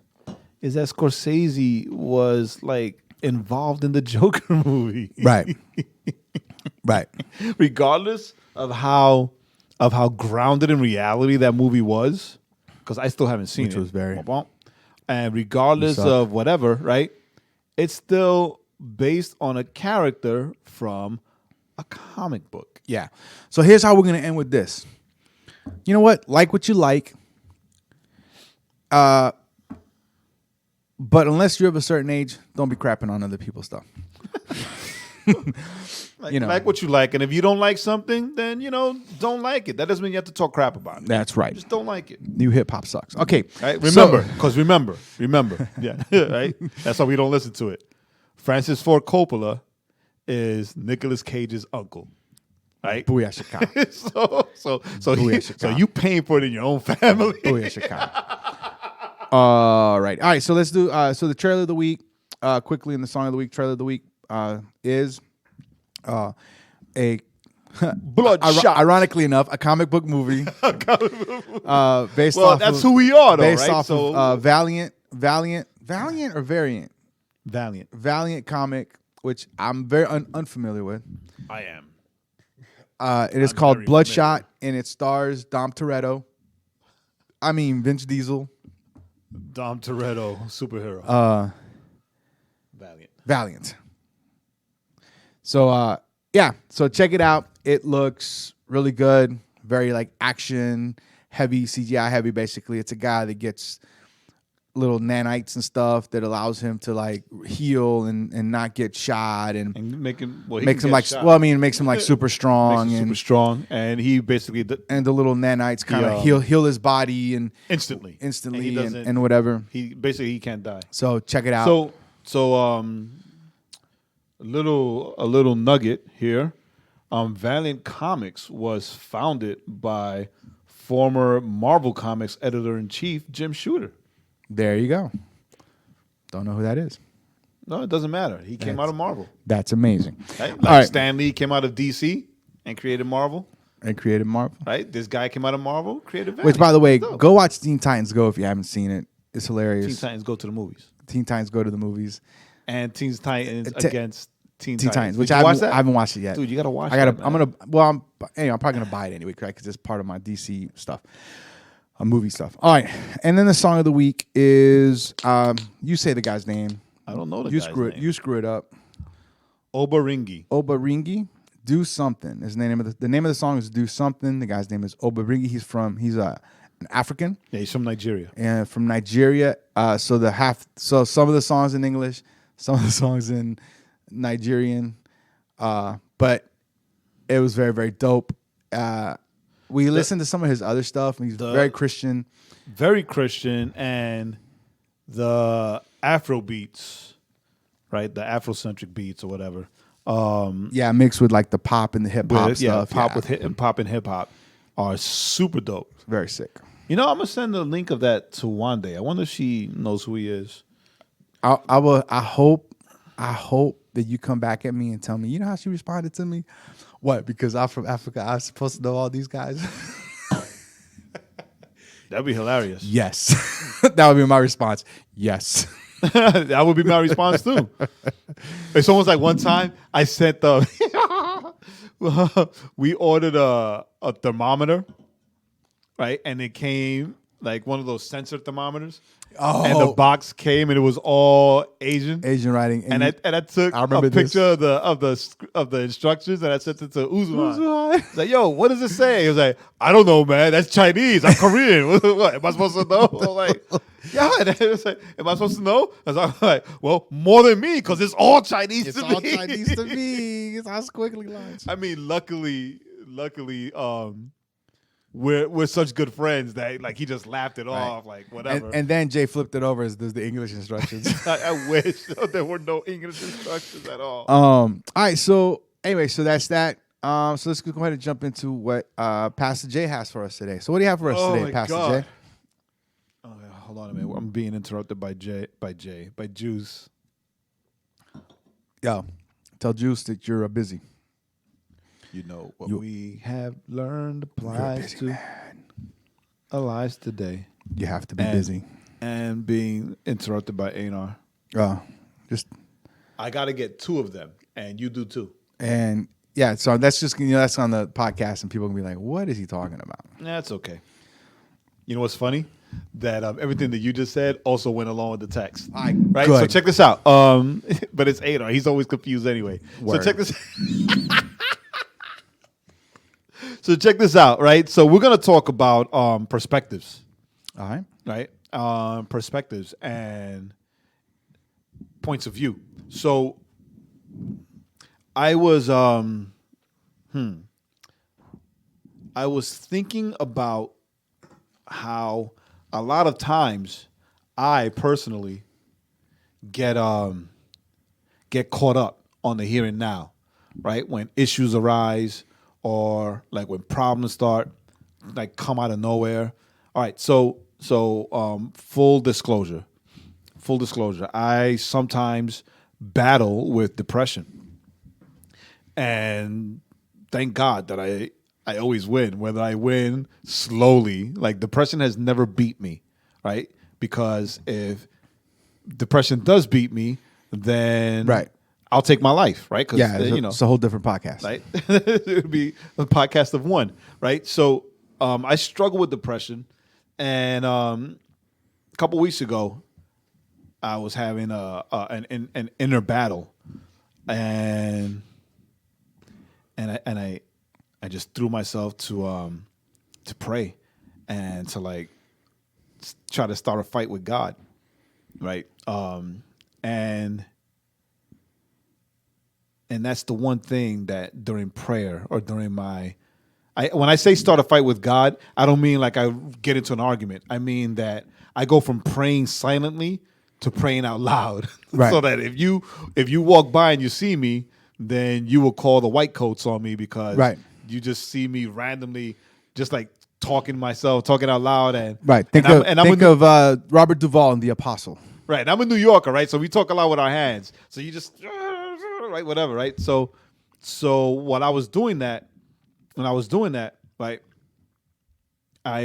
is that Scorsese was like involved in the Joker movie, right? Right. Regardless of how grounded in reality that movie was. Because I still haven't seen it. Which was very. And regardless of whatever, right? It's still based on a character from a comic book. Yeah. So here's how we're going to end with this. You know what? Like what you like. But unless you're of a certain age, don't be crapping on other people's stuff. Like what you like, and if you don't like something, then don't like it. That doesn't mean you have to talk crap about it. That's right. Just don't like it. New hip hop sucks. Okay, right? Remember, yeah, right. That's why we don't listen to it. Francis Ford Coppola is Nicolas Cage's uncle. Right? Booyah Chicago. So you paying for it in your own family. Booyah Chicago. All right. So let's do. So the trailer of the week, quickly, in the song of the week. Trailer of the week is a Bloodshot. Ironically enough, a comic book movie. Based well, off. that's who we are, though, based right? off of Valiant or Variant. Valiant comic, which I'm very unfamiliar with. I am. It is called Bloodshot, and it stars Vince Diesel. Dom Toretto, superhero. Valiant. So, so check it out. It looks really good. Very like action heavy, CGI heavy. Basically, it's a guy that gets little nanites and stuff that allows him to like heal and not get shot and makes him like super strong and he basically and the little nanites kind of heal his body and instantly and whatever. He can't die. So check it out. So a little nugget here. Valiant Comics was founded by former Marvel Comics editor-in-chief Jim Shooter. There you go. Don't know who that is. No, it doesn't matter. He came out of Marvel. That's amazing. Right? All right. Stan Lee came out of DC and created Marvel. Right? This guy came out of Marvel, created Valiant. Which, by the way, go watch Teen Titans Go if you haven't seen it. It's hilarious. Teen Titans Go to the movies. Teen Titans Go to the movies. And Teen Titans against Teen Titans. Which I haven't watched it yet. Dude, you gotta watch it. I'm probably gonna buy it anyway, right? Because it's part of my DC stuff. Movie stuff. All right. And then the song of the week is you say the guy's name. I don't know You screw it up. Oba Reengy. Do Something is the name of the name of the song is Do Something. The guy's name is Oba Reengy. He's an African. Yeah, he's from Nigeria. And from Nigeria. So some of the songs in English, some of the songs in Nigerian. But it was very, very dope. We listened to some of his other stuff. He's very Christian. Very Christian, and the Afro beats, right? The Afrocentric beats or whatever. Mixed with like the pop and the hip hop stuff. Pop and hip hop are super dope. Very sick. I'm gonna send the link of that to Wande. I wonder if she knows who he is. I hope that you come back at me and tell me, you know how she responded to me? What? Because I'm from Africa, I'm supposed to know all these guys? That'd be hilarious. Yes. That would be my response. Yes. That would be my response too. It's almost like one time I sent we ordered a thermometer, right? And it came like one of those sensor thermometers. Oh. And the box came and it was all Asian writing. And I took a picture of the instructions and I sent it to Uzman. It's like, yo, what does it say? He was like, I don't know, man. That's Chinese. I'm Korean. What am I supposed to know? I'm like, yeah. And it was like, am I supposed to know? I was like, well, more than me, because it's all Chinese to me. It's all Chinese to me. It's all squiggly lines. I mean, luckily, we're such good friends that like he just laughed it off, like whatever. And then Jay flipped it over as the English instructions. I wish there were no English instructions at all. All right. So anyway, so that's that. So let's go ahead and jump into what Pastor Jay has for us today. So what do you have for us today, Pastor Jay? Oh, hold on a minute. I'm being interrupted by Juice. Yo, tell Juice that you're busy. You know what we have learned applies to our lives today. You have to be busy. And being interrupted by Anar. I got to get 2 of them, and you do too. And yeah, so that's just that's on the podcast, and people can be like, "What is he talking about?" That's okay. You know what's funny? That everything that you just said also went along with the text. Right? Good. So check this out. But it's Anar. He's always confused anyway. Word. So check this. So check this out, right? So we're gonna talk about perspectives. All right. Right? Perspectives and points of view. So I was I was thinking about how a lot of times I personally get caught up on the here and now, right? When issues arise or like when problems start like come out of nowhere. All right, so full disclosure. Full disclosure. I sometimes battle with depression. And thank God that I always win. Whether I win slowly, like depression has never beat me, right? Because if depression does beat me, then Right. I'll take my life, right? Because Yeah, it's a whole different podcast. right? It would be a podcast of one, right? So I struggle with depression, and a couple weeks ago, I was having an inner battle, and I just threw myself to pray and to like try to start a fight with God, right? And that's the one thing that during prayer or during when I say start a fight with God, I don't mean like I get into an argument. I mean that I go from praying silently to praying out loud. Right. So that if you walk by and you see me, then you will call the white coats on me because Right. you just see me randomly just like talking to myself, talking out loud. And Right. Think of Robert Duvall and the Apostle. right. And I'm a New Yorker, right? So we talk a lot with our hands. So you just right, whatever, right? So when I was doing that, right, I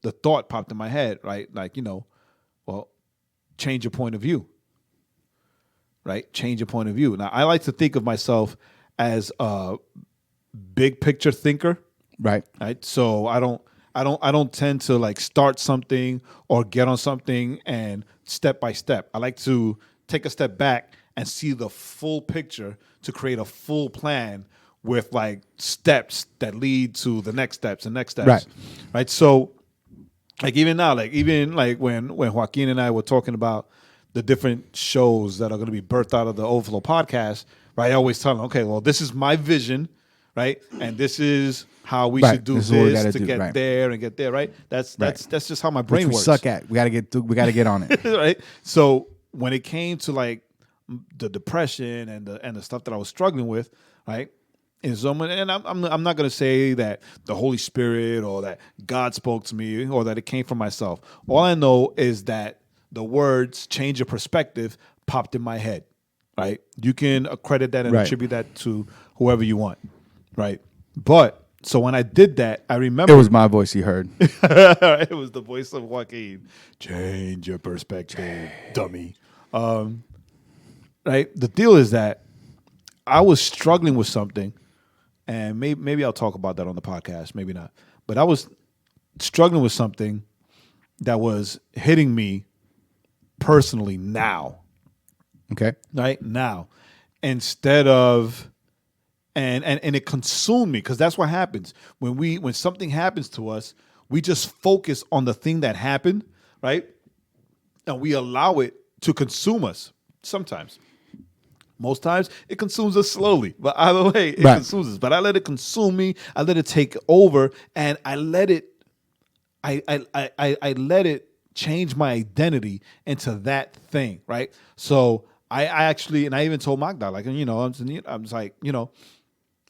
the thought popped in my head, right? Like, well, change your point of view. Right? Change your point of view. Now, I like to think of myself as a big picture thinker. Right. Right? So I don't tend to like start something or get on something and step by step. I like to take a step back and see the full picture to create a full plan with like steps that lead to the next steps and next steps. Right. Right. So like even now, like when Joaquin and I were talking about the different shows that are going to be birthed out of the Overflow podcast, right? I always tell them, okay, well, this is my vision, right? And this is how we should do this to get there and get there, right? That's just how my brain works. We suck at. We got to get on it. Right? So when it came to like the depression and the stuff that I was struggling with, right? And I'm not going to say that the Holy Spirit or that God spoke to me or that it came from myself. All I know is that the words "change your perspective" popped in my head, right? You can accredit that and attribute that to whoever you want, right? But so when I did that, I remember it was my voice he heard. It was the voice of Joaquin. Change your perspective, dummy. Right? The deal is that I was struggling with something, and maybe I'll talk about that on the podcast, maybe not. But I was struggling with something that was hitting me personally now. Okay. Right? Now. Instead of and it consumed me, because that's what happens. When something happens to us, we just focus on the thing that happened, right? And we allow it to consume us sometimes. Most times it consumes us slowly, but either way, it consumes us. But I let it consume me. I let it take over, and I let it let it change my identity into that thing, right? So I actually, and I even told Magda, like, I'm just like,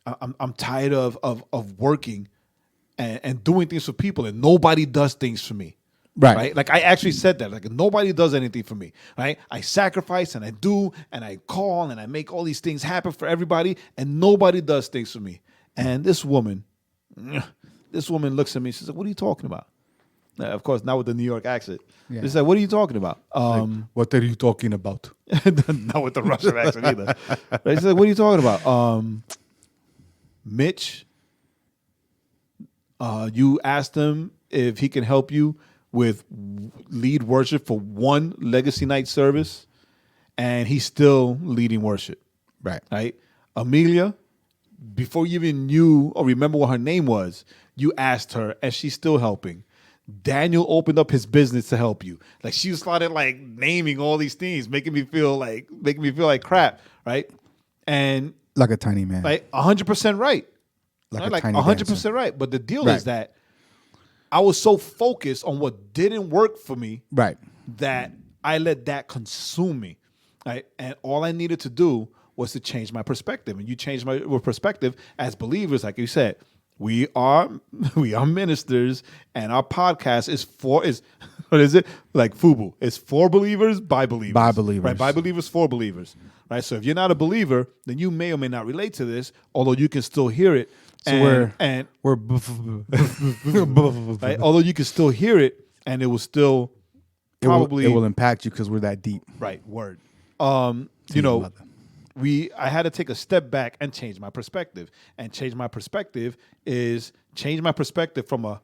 I'm tired of working and doing things for people, and nobody does things for me. Right. Like I actually said that, like nobody does anything for me. Right. I sacrifice and I do and I call and I make all these things happen for everybody, and nobody does things for me. And this woman looks at me. She's like, "What are you talking about?" Now, of course, not with the New York accent. Yeah. She's like, "What are you talking about?" What are you talking about? Not with the Russian accent either. Right? She's like, "What are you talking about?" Mitch, you asked him if he can help you with lead worship for one Legacy Night service, and he's still leading worship. Right? Amelia, before you even knew or remember what her name was, you asked her, and she's still helping. Daniel opened up his business to help you. Like she started like naming all these things, making me feel like crap, right? And Like a tiny man. Like 100% right. Like a tiny 100% dancer. right. But the deal Right. is that I was so focused on what didn't work for me Right. that I let that consume me. Right? And all I needed to do was to change my perspective. And you changed my perspective as believers, like you said. We are ministers, and our podcast is what is it? Like FUBU. It's for believers, by believers. By believers. Right? By believers, for believers. Right? So if you're not a believer, then you may or may not relate to this, although you can still hear it. So we're right? Although you can still hear it, and it will still probably it will impact you because we're that deep. right. Word. You know, I had to take a step back and change my perspective. And change my perspective is change my perspective from a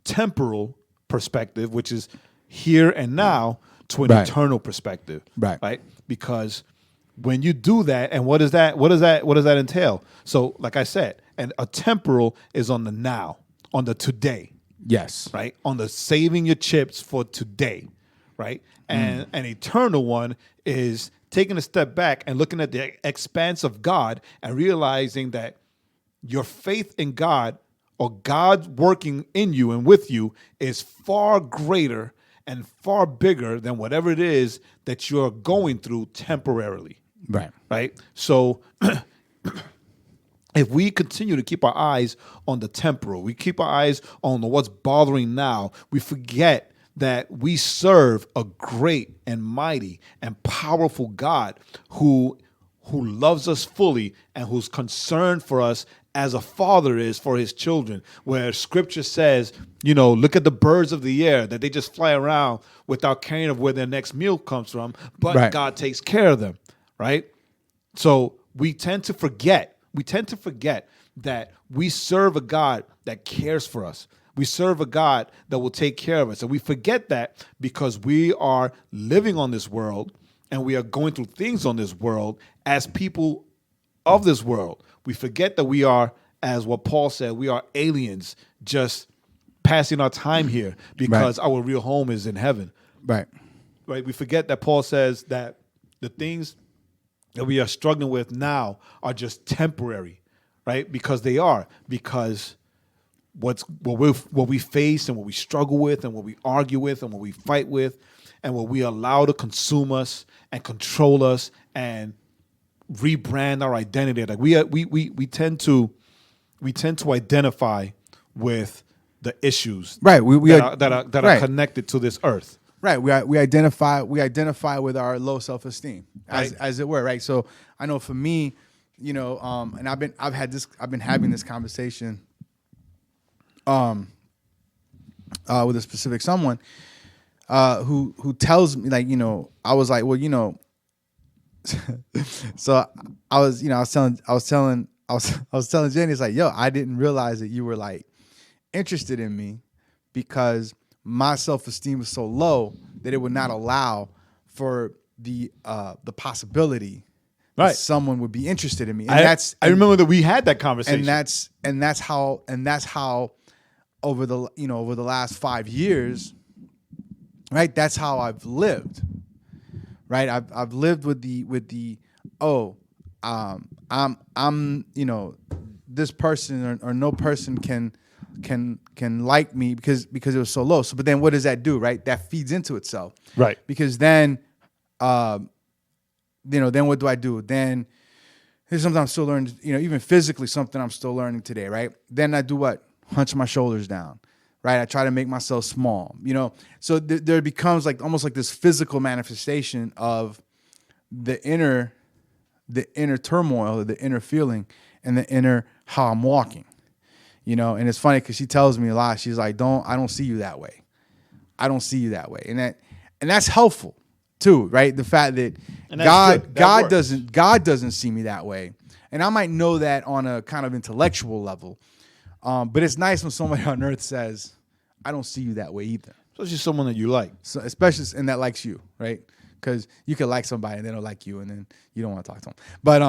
temporal perspective, which is here and now, to an Right. eternal perspective. Right. Because when you do that, and what does that entail? So, like I said, and a temporal is on the now, on the today. Yes. Right? On the saving your chips for today, right? And an eternal one is taking a step back and looking at the expanse of God and realizing that your faith in God or God working in you and with you is far greater and far bigger than whatever it is that you're going through temporarily. Right. Right? So if we continue to keep our eyes on the temporal, we keep our eyes on what's bothering now, we forget that we serve a great and mighty and powerful God who loves us fully and who's concerned for us as a father is for his children, where scripture says, you know, look at the birds of the air, that they just fly around without caring of where their next meal comes from, but Right. God takes care of them, right? So we tend to forget that we serve a God that cares for us. We serve a God that will take care of us. And we forget that because we are living on this world and we are going through things on this world as people of this world. We forget that we are, as what Paul said, we are aliens just passing our time here because our real home is in heaven. Right. Right? We forget that Paul says that the things that we are struggling with now are just temporary, right? Because they are. Because what we face and what we struggle with and what we argue with and what we fight with and what we allow to consume us and control us and rebrand our identity. Like we tend to identify with the issues Right. that are right. connected to this earth. Right. We identify with our low self-esteem, Right. as it were. Right. So I know for me, you know, and I've been having this conversation with a specific someone who tells me, like, you know, I was like, well, you know, so I was telling Jenny, it's like, yo, I didn't realize that you were like interested in me because my self-esteem was so low that it would not allow for the possibility that Right. someone would be interested in me. And I remember that we had that conversation. and that's how over the last 5 years, right? That's how I've lived. Right? I've lived with the I'm you know, this person or no person can like me because it was so low. So but then what does that do, right? That feeds into itself. Right. Because then then what do I do? Then here's something I'm still learning, you know, even physically something I'm still learning today, right? Then I do what? Hunch my shoulders down, right? I try to make myself small, you know? So there becomes like almost like this physical manifestation of the inner turmoil, the inner feeling, and the inner how I'm walking, you know? And it's funny because she tells me a lot. She's like, I don't see you that way. I don't see you that way. And that's helpful too, right? The fact that God doesn't see me that way. And I might know that on a kind of intellectual level. But it's nice when somebody on earth says, I don't see you that way either. Especially someone that you like. So especially, and that likes you, right? Because you can like somebody and they don't like you and then you don't want to talk to them. But,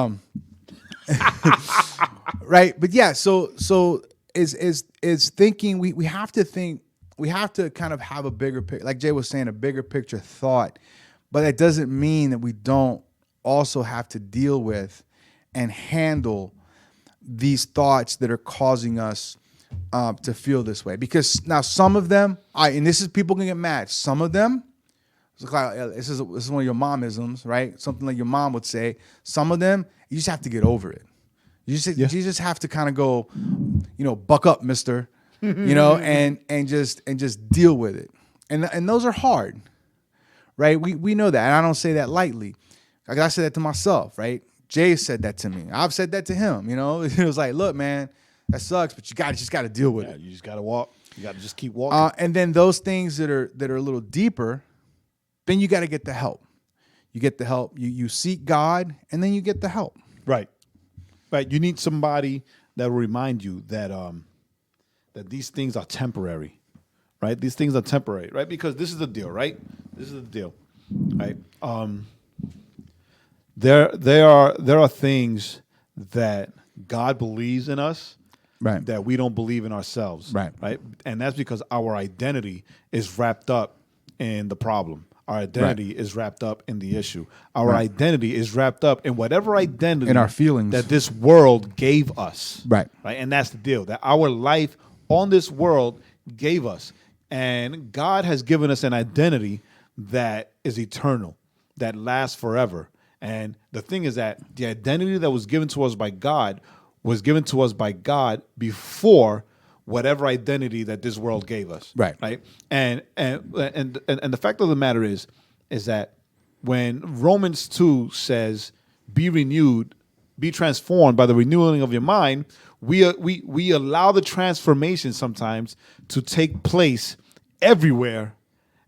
right. But yeah, so is thinking, we have to think, we have to kind of have a bigger picture, like Jay was saying, a bigger picture thought. But that doesn't mean that we don't also have to deal with and handle these thoughts that are causing us to feel this way. Because now some of them, and this is, people can get mad. Some of them, it's like, this is one of your momisms, right? Something like your mom would say. Some of them, you just have to get over it. You just have to kind of go, buck up, mister, and just deal with it. And those are hard, right? We know that. And I don't say that lightly. Like, I said that to myself, right? Jay said that to me. I've said that to him, It was like, look, man, that sucks, but you just got to deal with it. You just got to walk. You got to just keep walking. And then those things that are a little deeper, then you got to get the help. You get the help. You seek God, and then you get the help. Right. You need somebody that will remind you that that these things are temporary, right? These things are temporary, right? Because this is the deal, right? This is the deal, right? There are things that God believes in us, right, that we don't believe in ourselves, right? And that's because our identity is wrapped up in the problem. Our identity is wrapped up in the issue. Our identity is wrapped up in whatever identity in our feelings that this world gave us, right? And that's the deal, that our life on this world gave us. And God has given us an identity that is eternal, that lasts forever. And the thing is that the identity that was given to us by God was given to us by God before whatever identity that this world gave us. Right. And the fact of the matter is that when Romans 2 says, be renewed, be transformed by the renewing of your mind, we allow the transformation sometimes to take place everywhere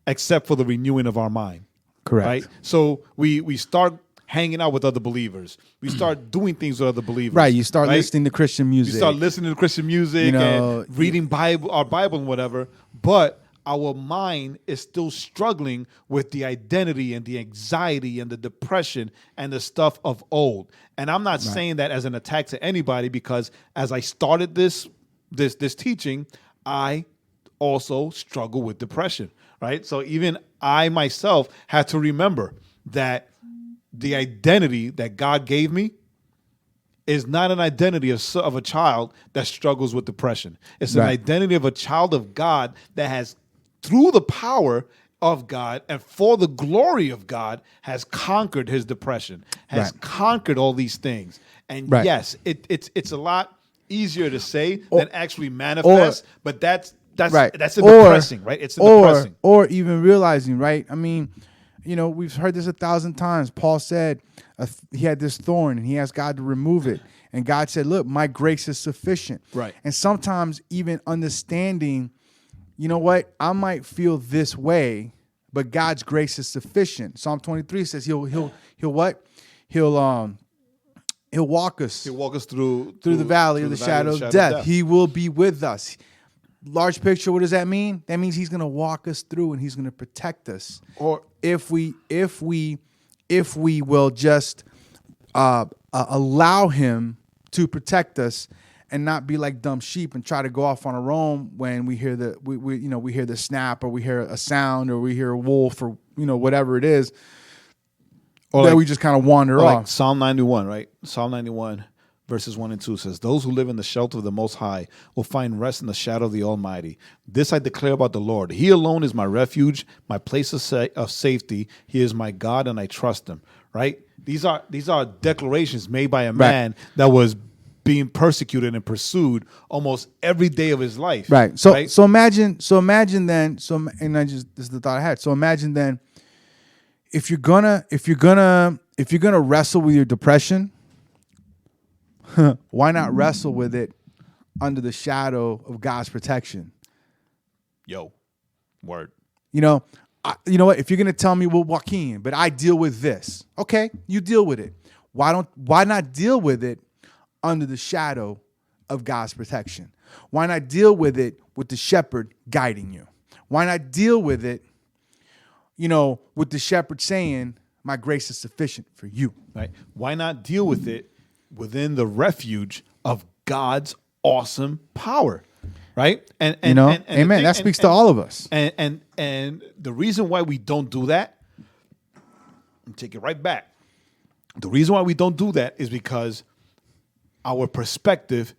except for the renewing of our mind. Correct. Right? So we start hanging out with other believers. We start doing things with other believers. Right. You start listening to Christian music. You start listening to Christian music and reading our Bible and whatever. But our mind is still struggling with the identity and the anxiety and the depression and the stuff of old. And I'm not saying that as an attack to anybody, because as I started this teaching, I also struggle with depression. Right. So even I myself had to remember that the identity that God gave me is not an identity of a child that struggles with depression. It's an identity of a child of God that has, through the power of God and for the glory of God, has conquered his depression, has conquered all these things. And yes, it's a lot easier to say than actually manifest, but that's depressing, right? It's depressing. Or even realizing, right? I mean, we've heard this 1,000 times. Paul said he had this thorn and he asked God to remove it. And God said, look, my grace is sufficient. Right. And sometimes even understanding, you know what, I might feel this way, but God's grace is sufficient. Psalm 23 says he'll what? He'll walk us. He'll walk us through the valley of the shadow of death. He will be with us. Large picture, what does that mean? That means he's going to walk us through and he's going to protect us. Or if we will just allow him to protect us and not be like dumb sheep and try to go off on our own when we hear we hear the snap, or we hear a sound, or we hear a wolf, or whatever it is, or that we just kind of wander off. Like Psalm 91, right? Psalm 91. Verses 1 and 2 says, those who live in the shelter of the Most High will find rest in the shadow of the Almighty. This I declare about the Lord. He alone is my refuge, my place of safety. He is my God, and I trust him. Right? These are declarations made by a man that was being persecuted and pursued almost every day of his life. Right. So imagine then. This is the thought I had. So imagine then, if you're gonna wrestle with your depression, why not wrestle with it under the shadow of God's protection? Yo, word. You know what? If you're gonna tell me, well, Joaquin, but I deal with this. Okay, you deal with it. Why not deal with it under the shadow of God's protection? Why not deal with it with the shepherd guiding you? Why not deal with it, with the shepherd saying, my grace is sufficient for you? Right. Why not deal with it within the refuge of God's awesome power, right? And amen. That speaks to all of us. And the reason why we don't do that, I'm take it right back. The reason why we don't do that is because our perspective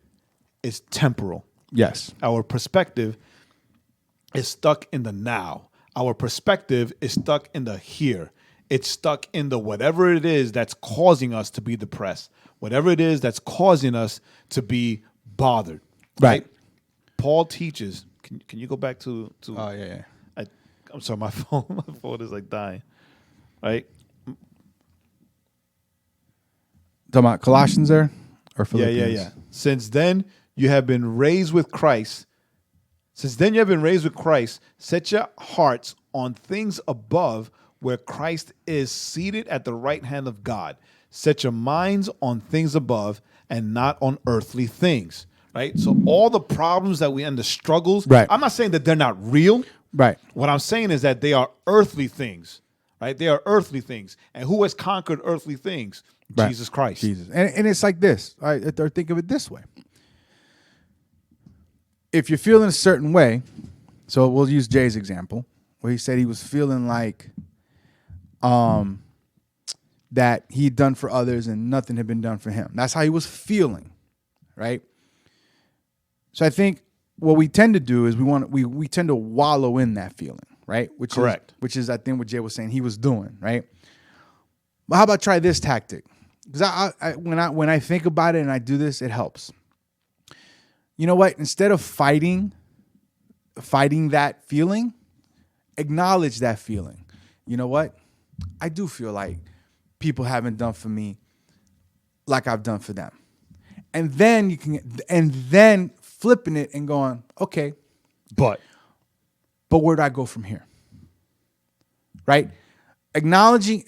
is temporal. Yes. Our perspective is stuck in the now. Our perspective is stuck in the here. It's stuck in the whatever it is that's causing us to be depressed, whatever it is that's causing us to be bothered. Right. Paul teaches. Can you go back to? Oh yeah. I'm sorry, my phone is like dying. Right. Talking about Colossians there or Philippians? Yeah. Since then you have been raised with Christ. Set your hearts on things above, where Christ is seated at the right hand of God. Set your minds on things above and not on earthly things. Right? So all the problems that we and the struggles, right. I'm not saying that they're not real. Right. What I'm saying is that they are earthly things. Right? They are earthly things. And who has conquered earthly things? Right. Jesus Christ. Jesus. And it's like this. All right, or think of it this way. If you're feeling a certain way, so we'll use Jay's example, where he said he was feeling like that he'd done for others and nothing had been done for him. That's how he was feeling, right? So I think what we tend to do is we tend to wallow in that feeling, right? Correct. Which is I think what Jay was saying he was doing, right? But how about try this tactic? Because when I think about it and I do this, it helps. You know what? Instead of fighting that feeling, acknowledge that feeling. You know what? I do feel like people haven't done for me like I've done for them. And then flipping it and going, okay, but where do I go from here? Right? Acknowledging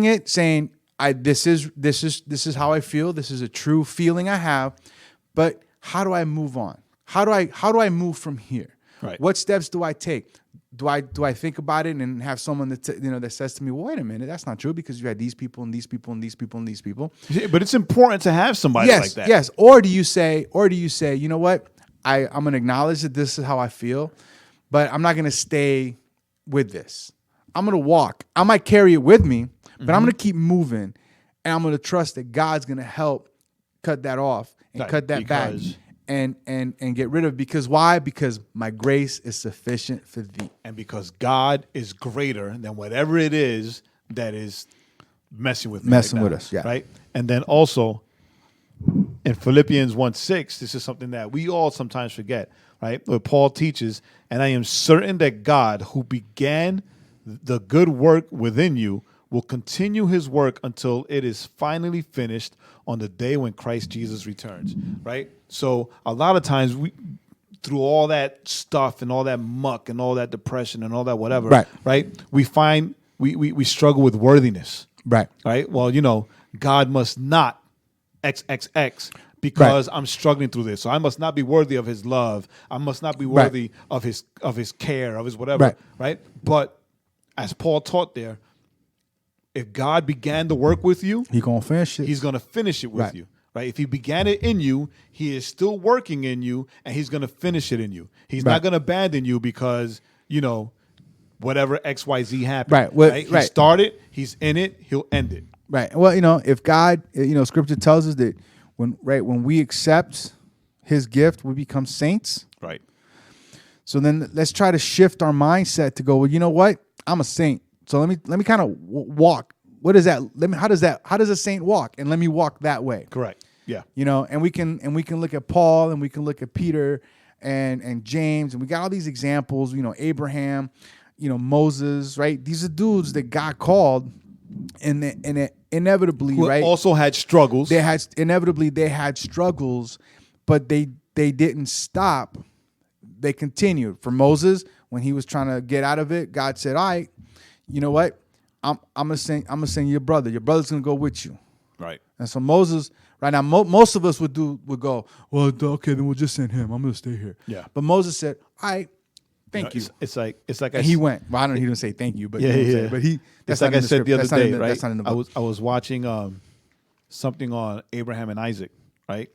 it, saying, this is how I feel. This is a true feeling I have. But how do I move on? How do I move from here? Right. What steps do I take? Do I think about it and have someone that says to me, well, wait a minute, that's not true because you had these people and these people and these people and these people. But it's important to have somebody like that. Yes. Or do you say, you know what? I'm going to acknowledge that this is how I feel, but I'm not going to stay with this. I'm going to walk. I might carry it with me, but I'm going to keep moving, and I'm going to trust that God's going to help cut that off and cut that back and get rid of it. Because why? Because my grace is sufficient for thee. And because God is greater than whatever it is that is messing with us, yeah. Right? And then also in Philippians 1:6, this is something that we all sometimes forget, right? Where Paul teaches, and I am certain that God, who began the good work within you, will continue his work until it is finally finished on the day when Christ Jesus returns, right? So a lot of times we, through all that stuff and all that muck and all that depression and all that whatever, right? We find we struggle with worthiness. Right. Right? Well, God must not XXX because I'm struggling through this. So I must not be worthy of his love. I must not be worthy of his care, of his whatever, right? But as Paul taught there, if God began the work with you, he's going to finish it. He's going to finish it with you, right? If he began it in you, he is still working in you, and he's going to finish it in you. He's not going to abandon you because, whatever XYZ happened. Right. Well, right? He started, he's in it, he'll end it. Right. Well, if God, Scripture tells us that when we accept his gift, we become saints. Right. So then let's try to shift our mindset to go, well, you know what? I'm a saint. So let me kind of walk. What is that? How does a saint walk? And let me walk that way. Correct. Yeah. And we can look at Paul and we can look at Peter and James, and we got all these examples, Abraham, Moses, right? These are dudes that God called, and inevitably, who right? Also had struggles. They had struggles, but they didn't stop. They continued. For Moses, when he was trying to get out of it, God said, all right, you know what? I'm gonna send you your brother. Your brother's gonna go with you. Right. And so Moses, right now, most of us would go, well, okay, then we'll just send him. I'm gonna stay here. Yeah. But Moses said, all right, thank you. It's like and he went. Well, I don't know. He didn't say thank you, but yeah. But he. That's like I said the other day, right? That's not in the book. I was watching something on Abraham and Isaac, right?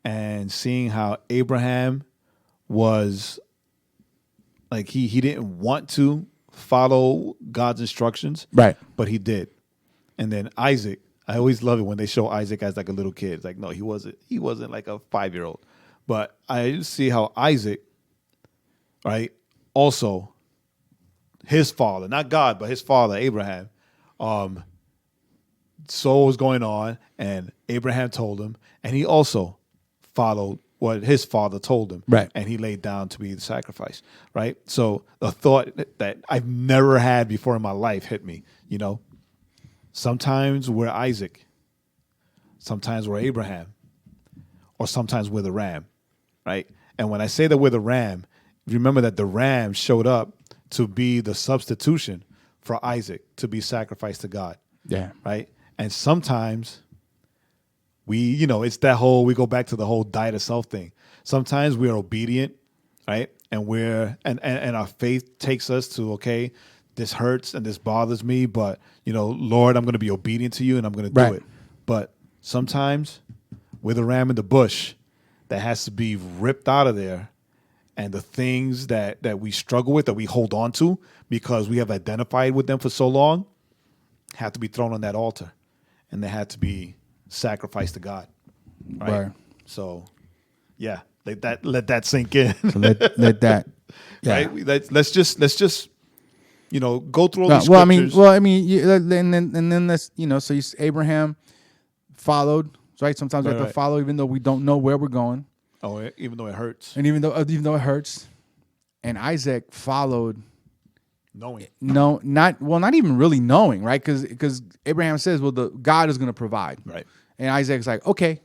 And seeing how Abraham was like he didn't want to follow God's instructions, Right. But he did. And then Isaac I always love it when they show Isaac as like a little kid. It's like, no, he wasn't like a 5-year-old. But I see how Isaac, right, also his father, not God, but his father, Abraham, so was going on, and Abraham told him, and he also followed what his father told him. Right. And he laid down to be the sacrifice, right? So a thought that I've never had before in my life hit me, you know. Sometimes we're Isaac, sometimes we're Abraham, or sometimes we're the ram, right? And when I say that we're the ram, remember that the ram showed up to be the substitution for Isaac to be sacrificed to God. Yeah. Right? And sometimes it's that whole, we go back to the whole die to self thing. Sometimes we're obedient, right? And and our faith takes us to, okay, this hurts and this bothers me, but Lord, I'm going to be obedient to you and I'm going to do it. But sometimes we're the ram in the bush that has to be ripped out of there. And the things that we struggle with, that we hold on to because we have identified with them for so long, have to be thrown on that altar. And they had to be sacrificed to God. Right. So, yeah, let that sink in. So let that. Yeah. Right. Let's just go through all these scriptures. And then let's so Abraham followed, right? Sometimes we have to follow, even though we don't know where we're going. Oh, even though it hurts. And even though it hurts, and Isaac followed. Knowing. No, not even really knowing, right? Because Abraham says, well, God is going to provide. Right. And Isaac's like, okay.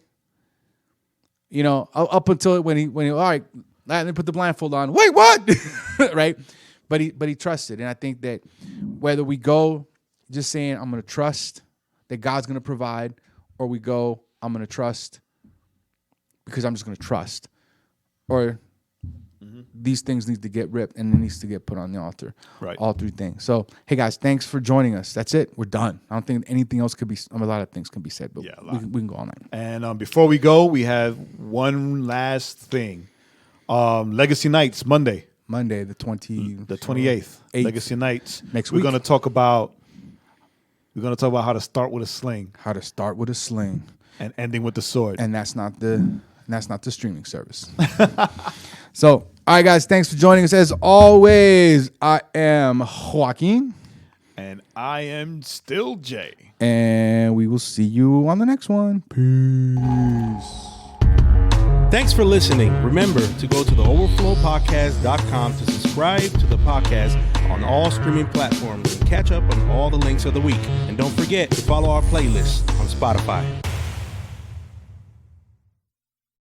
Up until when he all right, let me put the blindfold on. Wait, what? Right? But he trusted. And I think that whether we go just saying, I'm going to trust that God's going to provide, or we go, I'm going to trust because I'm just going to trust, or these things need to get ripped and it needs to get put on the altar. Right. All three things. So, hey guys, thanks for joining us. That's it. We're done. I don't think anything else could be. A lot of things can be said, but we can go all night. And before we go, we have one last thing. Legacy Nights Monday, the 28th. Legacy Nights. Next week. We're going to talk about how to start with a sling. How to start with a sling and ending with the sword. And that's not the streaming service. So, all right, guys, thanks for joining us. As always, I am Joaquin. And I am still Jae. And we will see you on the next one. Peace. Thanks for listening. Remember to go to theoverflowpodcast.com to subscribe to the podcast on all streaming platforms and catch up on all the links of the week. And don't forget to follow our playlist on Spotify.